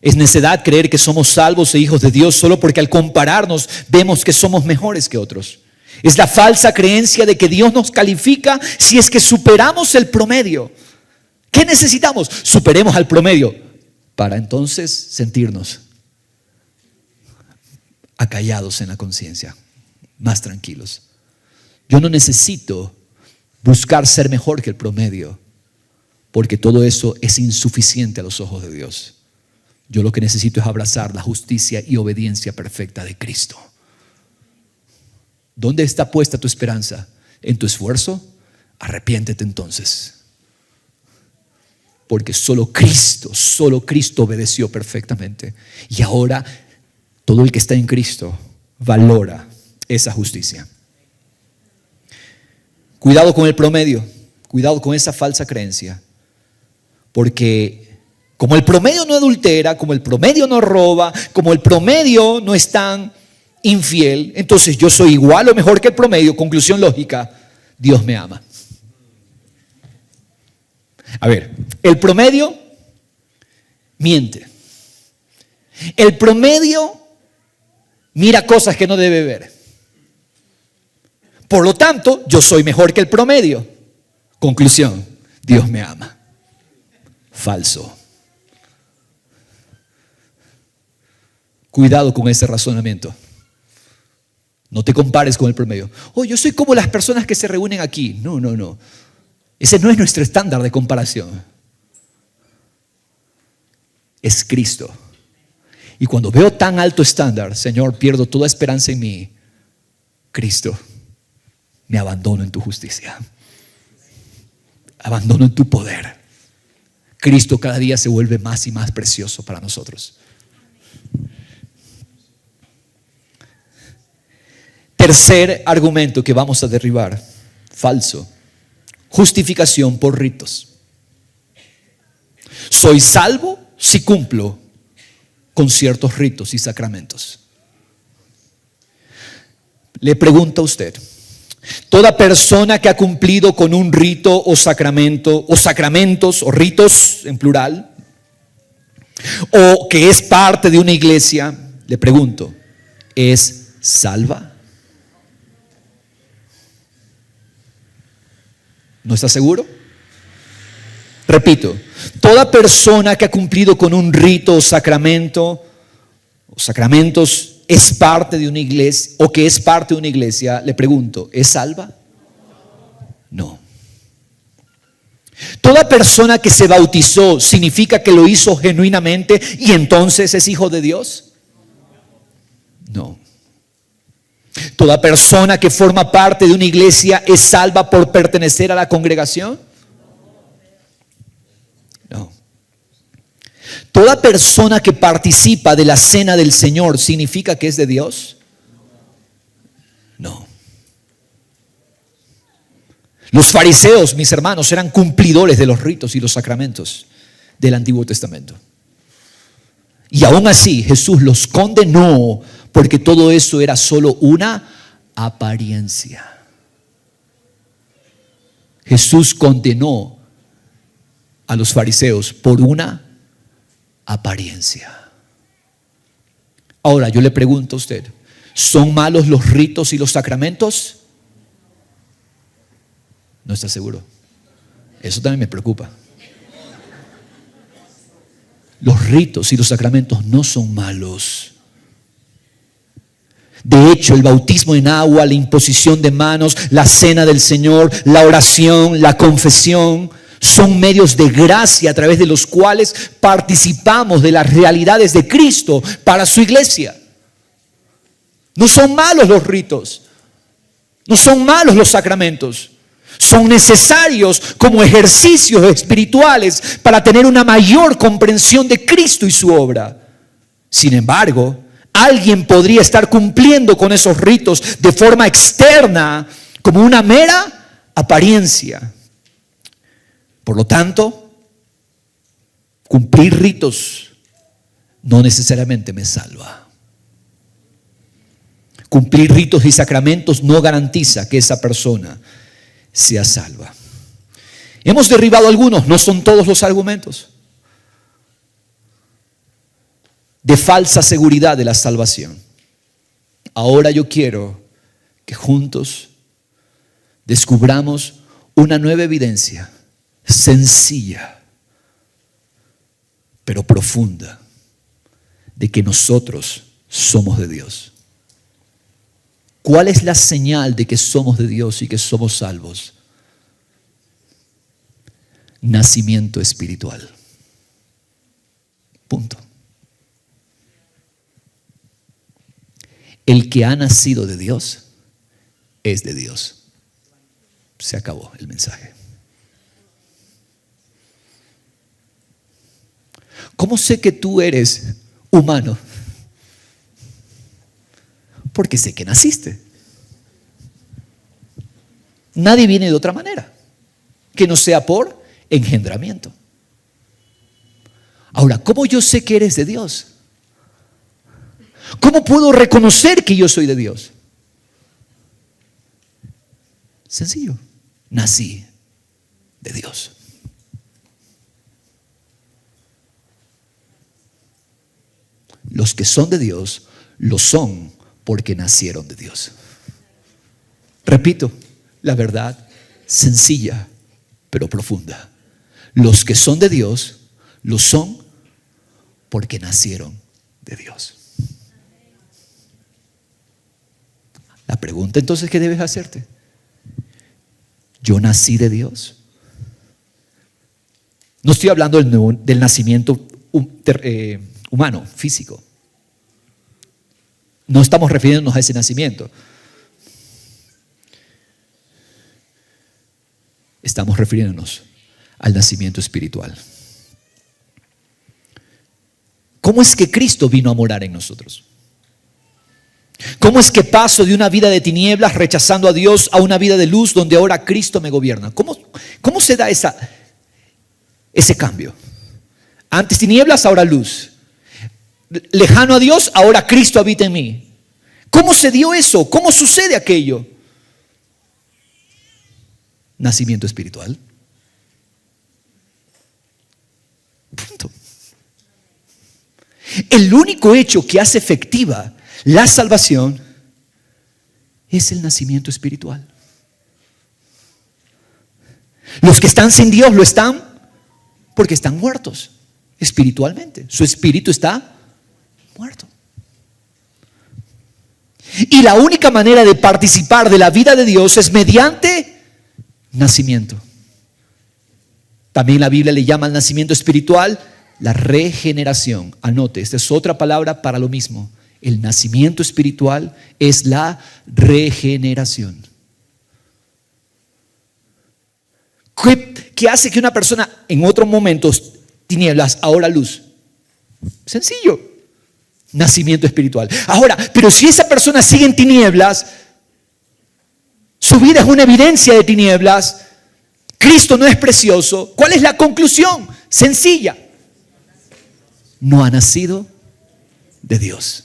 Es necedad creer que somos salvos e hijos de Dios solo porque al compararnos vemos que somos mejores que otros. Es la falsa creencia de que Dios nos califica si es que superamos el promedio. ¿Qué necesitamos? Superemos al promedio para entonces sentirnos acallados en la conciencia, más tranquilos. Yo no necesito buscar ser mejor que el promedio, porque todo eso es insuficiente a los ojos de Dios. Yo lo que necesito es abrazar la justicia y obediencia perfecta de Cristo. ¿Dónde está puesta tu esperanza? ¿En tu esfuerzo? Arrepiéntete entonces. Porque solo Cristo obedeció perfectamente. Y ahora todo el que está en Cristo valora esa justicia. Cuidado con el promedio, cuidado con esa falsa creencia. Porque como el promedio no adultera, como el promedio no roba, como el promedio no es tan infiel, entonces yo soy igual o mejor que el promedio. Conclusión lógica, Dios me ama. A ver, el promedio miente. El promedio mira cosas que no debe ver. Por lo tanto, yo soy mejor que el promedio. Conclusión, Dios me ama. Falso. Cuidado con ese razonamiento. No te compares con el promedio. Oh, yo soy como las personas que se reúnen aquí. No. Ese no es nuestro estándar de comparación. Es Cristo. Y cuando veo tan alto estándar, Señor, pierdo toda esperanza en mí. Cristo, me abandono en tu justicia. Abandono en tu poder. Cristo cada día se vuelve más y más precioso para nosotros. Tercer argumento que vamos a derribar, falso. Justificación por ritos. Soy salvo si cumplo con ciertos ritos y sacramentos. Le pregunto a usted, toda persona que ha cumplido con un rito o sacramento, o sacramentos, o ritos en plural, o que es parte de una iglesia, le pregunto, ¿es salva? ¿No está seguro? Repito, toda persona que ha cumplido con un rito o sacramento, o sacramentos, es parte de una iglesia, o que es parte de una iglesia, le pregunto, ¿es salva? No. Toda persona que se bautizó, ¿significa que lo hizo genuinamente y entonces es hijo de Dios? No. ¿Toda persona que forma parte de una iglesia es salva por pertenecer a la congregación? No. ¿Toda persona que participa de la cena del Señor significa que es de Dios? No. Los fariseos, mis hermanos, eran cumplidores de los ritos y los sacramentos del Antiguo Testamento. Y aún así Jesús los condenó porque todo eso era solo una apariencia. Jesús condenó a los fariseos por una apariencia. Ahora yo le pregunto a usted, ¿son malos los ritos y los sacramentos? No está seguro. Eso también me preocupa. Los ritos y los sacramentos no son malos. De hecho, el bautismo en agua, la imposición de manos, la cena del Señor, la oración, la confesión, son medios de gracia a través de los cuales participamos de las realidades de Cristo para su iglesia. No son malos los ritos, no son malos los sacramentos. Son necesarios como ejercicios espirituales para tener una mayor comprensión de Cristo y su obra. Sin embargo, alguien podría estar cumpliendo con esos ritos de forma externa como una mera apariencia. Por lo tanto, cumplir ritos no necesariamente me salva. Cumplir ritos y sacramentos no garantiza que esa persona sea salva. Hemos derribado algunos, no son todos los argumentos de falsa seguridad de la salvación. Ahora yo quiero que juntos descubramos una nueva evidencia sencilla pero profunda de que nosotros somos de Dios. ¿Cuál es la señal de que somos de Dios y que somos salvos? Nacimiento espiritual. Punto. El que ha nacido de Dios es de Dios. Se acabó el mensaje. ¿Cómo sé que tú eres humano? Porque sé que naciste. Nadie viene de otra manera que no sea por engendramiento. Ahora, ¿cómo yo sé que eres de Dios? ¿Cómo puedo reconocer que yo soy de Dios? Sencillo. Nací de Dios. Los que son de Dios lo son porque nacieron de Dios. Repito, la verdad sencilla pero profunda. Los que son de Dios lo son porque nacieron de Dios. La pregunta entonces que debes hacerte: ¿yo nací de Dios? No estoy hablando del nacimiento humano, físico. No estamos refiriéndonos a ese nacimiento. Estamos refiriéndonos al nacimiento espiritual. ¿Cómo es que Cristo vino a morar en nosotros? ¿Cómo es que paso de una vida de tinieblas rechazando a Dios a una vida de luz donde ahora Cristo me gobierna? ¿Cómo se da ese cambio? Antes tinieblas, ahora luz. Lejano a Dios, ahora Cristo habita en mí. ¿Cómo se dio eso? ¿Cómo sucede aquello? Nacimiento espiritual. Punto. El único hecho que hace efectiva la salvación es el nacimiento espiritual. Los que están sin Dios lo están porque están muertos espiritualmente. Su espíritu está muerto. Y la única manera de participar de la vida de Dios es mediante nacimiento. También la Biblia le llama al nacimiento espiritual la regeneración. Anote, esta es otra palabra para lo mismo. El nacimiento espiritual es la regeneración. ¿Qué hace que una persona en otros momentos tinieblas, ahora luz? Sencillo. Nacimiento espiritual. Ahora, pero si esa persona sigue en tinieblas, Su vida es una evidencia de tinieblas. Cristo no es precioso. ¿Cuál es la conclusión? Sencilla. No ha nacido de Dios.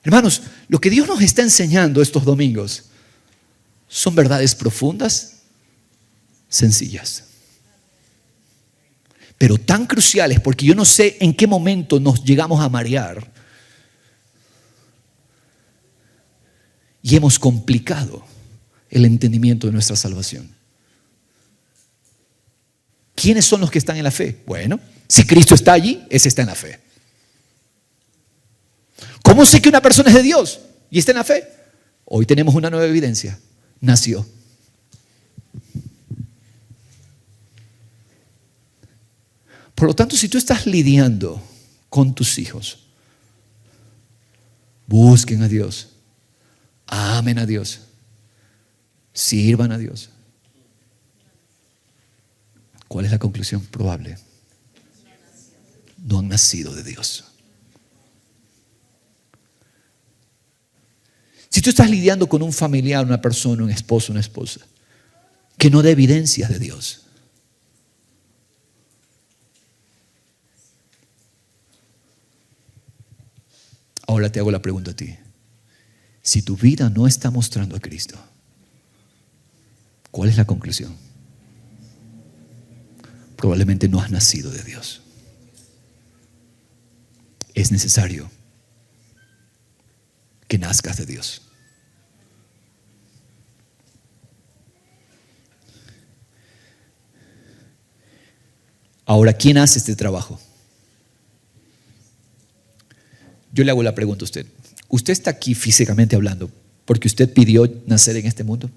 Hermanos, lo que Dios nos está enseñando estos domingos son verdades profundas, sencillas, pero tan cruciales, porque yo no sé en qué momento nos llegamos a marear y hemos complicado el entendimiento de nuestra salvación. ¿Quiénes son los que están en la fe? Bueno, si Cristo está allí, ese está en la fe. ¿Cómo sé que una persona es de Dios y está en la fe? Hoy tenemos una nueva evidencia. Nació. Por lo tanto, si tú estás lidiando con tus hijos, busquen a Dios, amen a Dios, sirvan a Dios. ¿Cuál es la conclusión probable? No han nacido de Dios. Si tú estás lidiando con un familiar, una persona, un esposo, una esposa, que no da evidencias de Dios, ahora te hago la pregunta a ti. Si tu vida no está mostrando a Cristo, ¿cuál es la conclusión? Probablemente no has nacido de Dios. Es necesario que nazcas de Dios. Ahora, ¿quién hace este trabajo? Yo le hago la pregunta a usted. ¿Usted está aquí físicamente hablando porque usted pidió nacer en este mundo?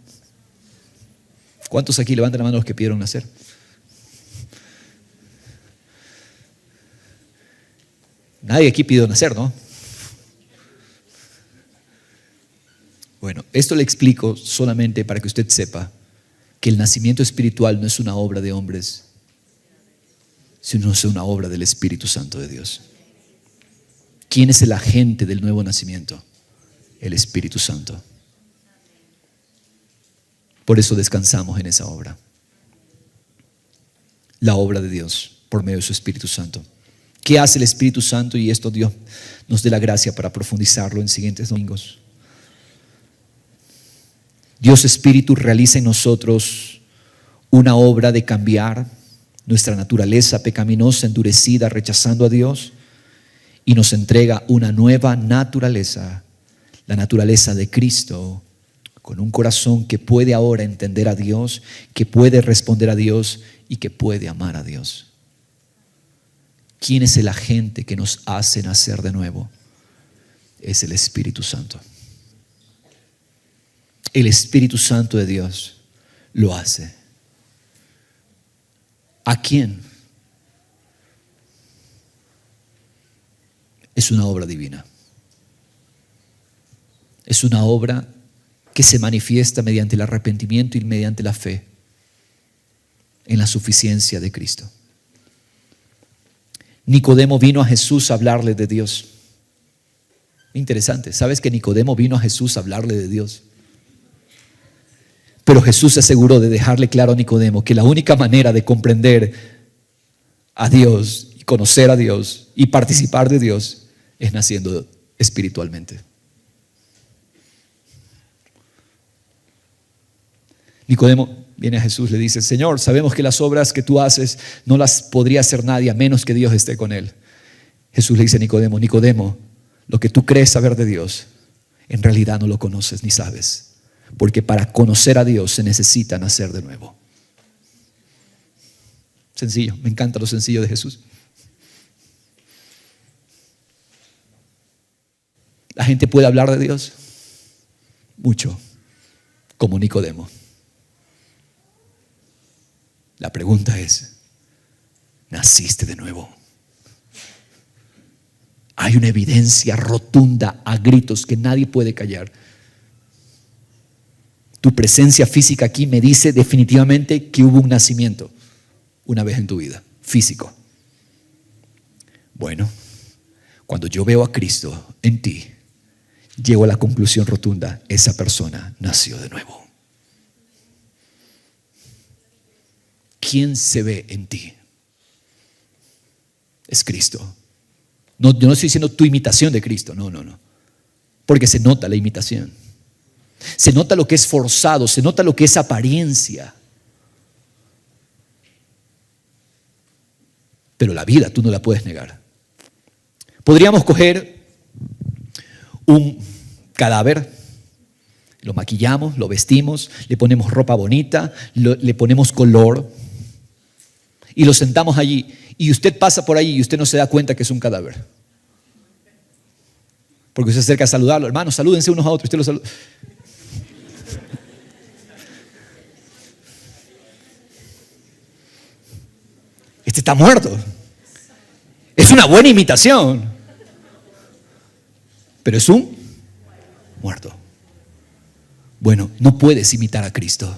¿Cuántos aquí levantan la mano los que pidieron nacer? Nadie aquí pidió nacer, ¿no? Bueno, esto le explico solamente para que usted sepa que el nacimiento espiritual no es una obra de hombres, sino es una obra del Espíritu Santo de Dios. ¿Quién es el agente del nuevo nacimiento? El Espíritu Santo. Por eso descansamos en esa obra. La obra de Dios por medio de su Espíritu Santo. ¿Qué hace el Espíritu Santo? Y esto Dios nos dé la gracia para profundizarlo en siguientes domingos. Dios Espíritu realiza en nosotros una obra de cambiar nuestra naturaleza pecaminosa, endurecida, rechazando a Dios, y nos entrega una nueva naturaleza, la naturaleza de Cristo, con un corazón que puede ahora entender a Dios, que puede responder a Dios y que puede amar a Dios. ¿Quién es el agente que nos hace nacer de nuevo? Es el Espíritu Santo. El Espíritu Santo de Dios lo hace. ¿A quién? Es una obra divina. Es una obra que se manifiesta mediante el arrepentimiento y mediante la fe en la suficiencia de Cristo. Nicodemo vino a Jesús a hablarle de Dios. Interesante, ¿sabes que Nicodemo vino a Jesús a hablarle de Dios? Pero Jesús se aseguró de dejarle claro a Nicodemo que la única manera de comprender a Dios y conocer a Dios y participar de Dios es naciendo espiritualmente. Nicodemo viene a Jesús, le dice: Señor, sabemos que las obras que tú haces no las podría hacer nadie a menos que Dios esté con él. Jesús le dice a Nicodemo: Nicodemo, lo que tú crees saber de Dios, en realidad no lo conoces ni sabes. Porque para conocer a Dios se necesita nacer de nuevo. Sencillo, me encanta lo sencillo de Jesús. La gente puede hablar de Dios mucho, como Nicodemo. La pregunta es: ¿naciste de nuevo? Hay una evidencia rotunda a gritos que nadie puede callar. Tu presencia física aquí me dice definitivamente que hubo un nacimiento una vez en tu vida, físico. Bueno, Cuando yo veo a Cristo en ti, llego a la conclusión rotunda: esa persona nació de nuevo. ¿Quién se ve en ti? Es Cristo. No, yo no estoy diciendo tu imitación de Cristo, no. Porque se nota la imitación. Se nota lo que es forzado, se nota lo que es apariencia. Pero la vida tú no la puedes negar. Podríamos coger un cadáver, lo maquillamos, lo vestimos, le ponemos ropa bonita, le ponemos color y lo sentamos allí. Y usted pasa por ahí y usted no se da cuenta que es un cadáver. Porque usted se acerca a saludarlo. Hermanos, salúdense unos a otros. Usted lo saluda. Este está muerto. Es una buena imitación, pero es un muerto. Bueno, no puedes imitar a Cristo.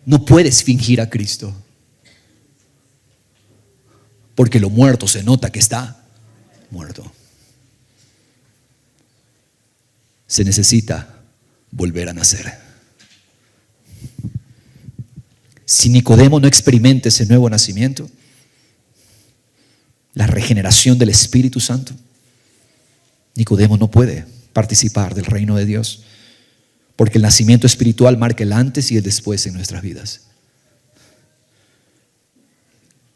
No puedes fingir a Cristo. Porque lo muerto se nota que está muerto. Se necesita volver a nacer. Si Nicodemo no experimenta ese nuevo nacimiento, la regeneración del Espíritu Santo, Nicodemo no puede participar del reino de Dios, porque el nacimiento espiritual marca el antes y el después en nuestras vidas.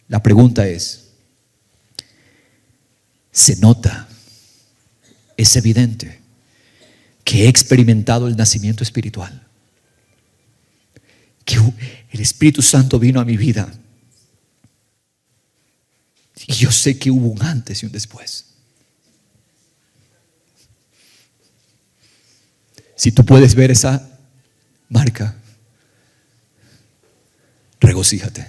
La pregunta es, ¿se nota? ¿Es evidente que he experimentado el nacimiento espiritual? Que el Espíritu Santo vino a mi vida y yo sé que hubo un antes y un después. Si tú puedes ver esa marca, regocíjate,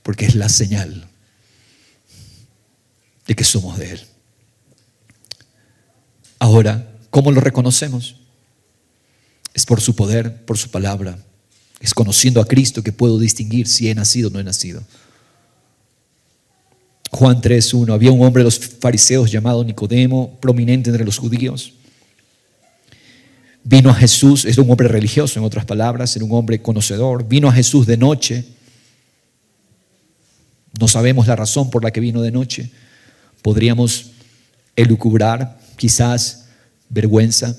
porque es la señal de que somos de Él. Ahora, ¿cómo lo reconocemos? Es por su poder, por su palabra. Es conociendo a Cristo que puedo distinguir si he nacido o no he nacido. Juan 3:1. Había un hombre de los fariseos llamado Nicodemo, prominente entre los judíos. Vino a Jesús, es un hombre religioso, en otras palabras, era un hombre conocedor. Vino a Jesús de noche. No sabemos la razón por la que vino de noche. Podríamos elucubrar, quizás vergüenza,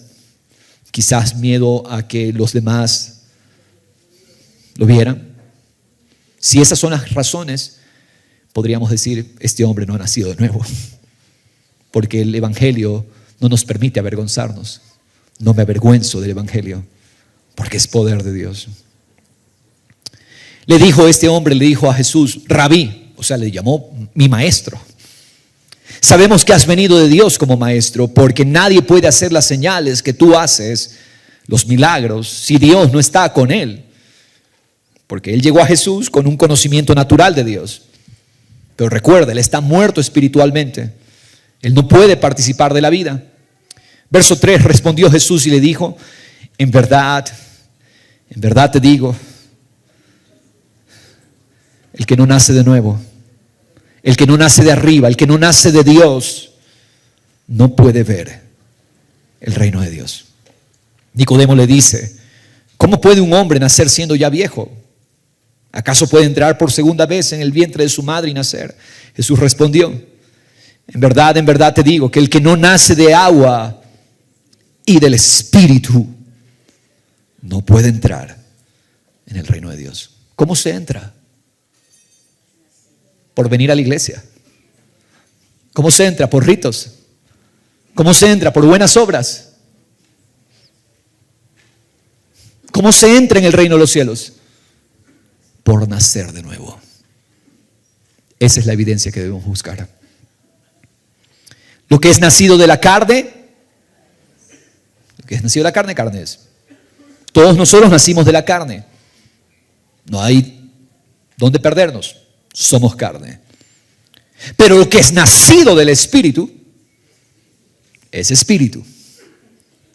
quizás miedo a que los demás lo vieran. Si esas son las razones, podríamos decir, este hombre no ha nacido de nuevo, porque el Evangelio no nos permite avergonzarnos. No me avergüenzo del Evangelio, porque es poder de Dios. Este hombre le dijo a Jesús, Rabí, o sea, le llamó mi maestro. Sabemos que has venido de Dios como maestro, porque nadie puede hacer las señales que tú haces, los milagros, si Dios no está con él. Porque él llegó a Jesús con un conocimiento natural de Dios. Pero recuerda, él está muerto espiritualmente. Él no puede participar de la vida. Verso 3, respondió Jesús y le dijo, en verdad te digo, el que no nace de nuevo, el que no nace de arriba, el que no nace de Dios, no puede ver el reino de Dios. Nicodemo le dice, ¿cómo puede un hombre nacer siendo ya viejo? ¿Acaso puede entrar por segunda vez en el vientre de su madre y nacer? Jesús respondió, en verdad te digo que el que no nace de agua y del Espíritu no puede entrar en el reino de Dios. ¿Cómo se entra? Por venir a la iglesia. ¿Cómo se entra? Por ritos. ¿Cómo se entra? Por buenas obras. ¿Cómo se entra en el reino de los cielos? Por nacer de nuevo. Esa es la evidencia que debemos buscar. Lo que es nacido de la carne, carne es. Todos nosotros nacimos de la carne. No hay dónde perdernos. Somos carne. Pero lo que es nacido del Espíritu es espíritu.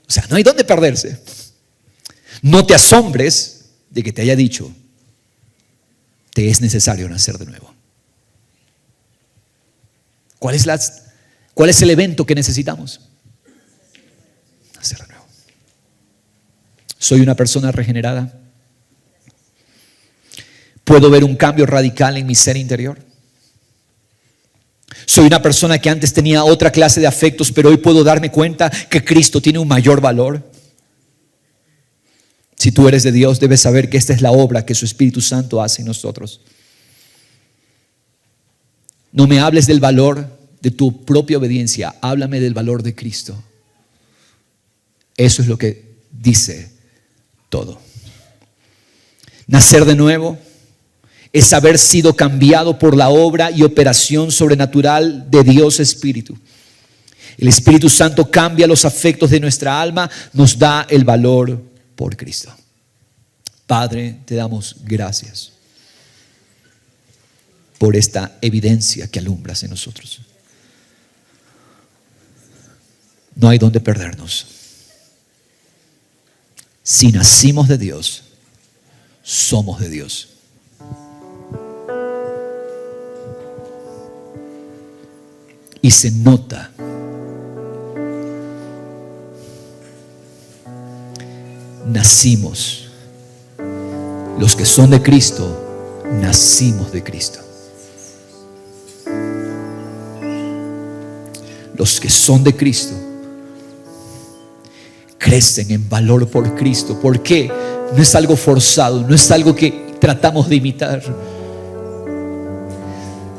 O sea, no hay dónde perderse. No te asombres de que te haya dicho, te es necesario nacer de nuevo. ¿Cuál es el evento que necesitamos? Nacer de nuevo. Soy una persona regenerada. ¿Puedo ver un cambio radical en mi ser interior? Soy una persona que antes tenía otra clase de afectos, pero hoy puedo darme cuenta que Cristo tiene un mayor valor. Si tú eres de Dios, debes saber que esta es la obra que su Espíritu Santo hace en nosotros. No me hables del valor de tu propia obediencia, háblame del valor de Cristo. Eso es lo que dice todo. Nacer de nuevo es haber sido cambiado por la obra y operación sobrenatural de Dios Espíritu. El Espíritu Santo cambia los afectos de nuestra alma, nos da el valor por Cristo. Padre, te damos gracias por esta evidencia que alumbras en nosotros. No hay donde perdernos. Si nacimos de Dios, somos de Dios. Y se nota. Nacimos. Los que son de Cristo, nacimos de Cristo. Los que son de Cristo crecen en valor por Cristo. ¿Por qué? No es algo forzado, no es algo que tratamos de imitar,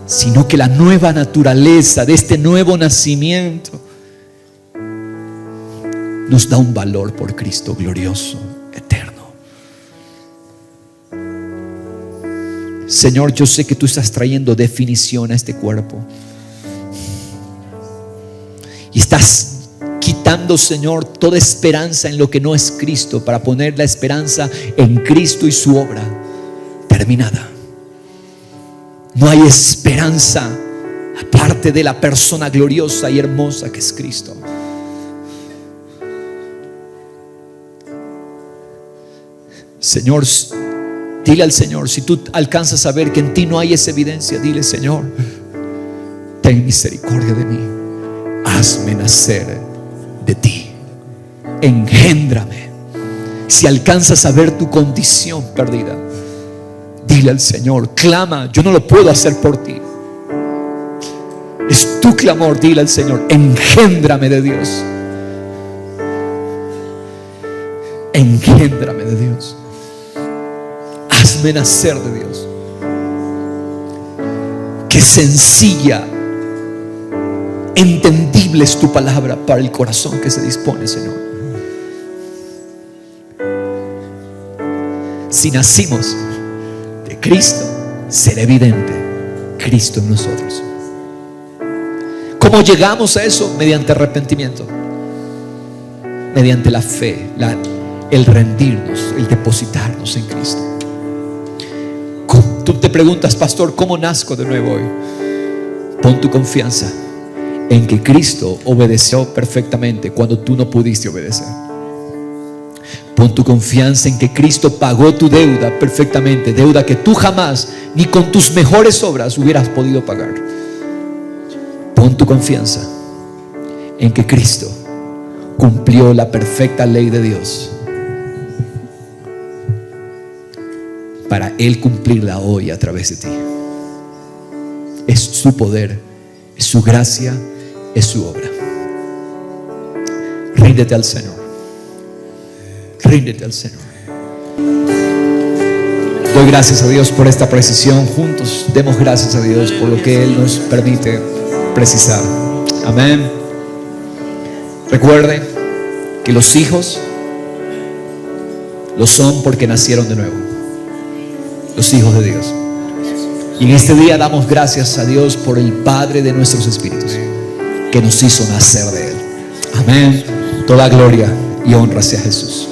sino que la nueva naturaleza de este nuevo nacimiento nos da un valor por Cristo glorioso, eterno. Señor, yo sé que tú estás trayendo definición a este cuerpo y estás quitando, Señor, toda esperanza en lo que no es Cristo para poner la esperanza en Cristo y su obra terminada. No hay esperanza aparte de la persona gloriosa y hermosa que es Cristo. Señor, dile al Señor, si tú alcanzas a ver que en ti no hay esa evidencia, dile: Señor, ten misericordia de mí, hazme nacer de ti, engéndrame. Si alcanzas a ver tu condición perdida, dile al Señor, clama. Yo no lo puedo hacer por ti, es tu clamor. Dile al Señor: engéndrame de Dios, engéndrame de Dios, hazme nacer de Dios. Qué sencilla, entendible es tu palabra para el corazón que se dispone, Señor. Si nacimos de Cristo, será evidente Cristo en nosotros. ¿Cómo llegamos a eso? Mediante arrepentimiento, mediante la fe, el rendirnos, el depositarnos en Cristo. Tú te preguntas: pastor, ¿cómo nazco de nuevo hoy? Pon tu confianza en que Cristo obedeció perfectamente cuando tú no pudiste obedecer. Pon tu confianza en que Cristo pagó tu deuda perfectamente, deuda que tú jamás ni con tus mejores obras hubieras podido pagar. Pon tu confianza en que Cristo cumplió la perfecta ley de Dios para Él cumplirla hoy a través de ti. Es su poder, es su gracia, es su obra. Ríndete al Señor. Ríndete al Señor. Doy gracias a Dios por esta precisión. Juntos demos gracias a Dios por lo que Él nos permite precisar. Amén. Recuerde que los hijos lo son porque nacieron de nuevo. Los hijos de Dios. Y en este día damos gracias a Dios por el Padre de nuestros espíritus, que nos hizo nacer de Él. Amén. Toda gloria y honra sea Jesús.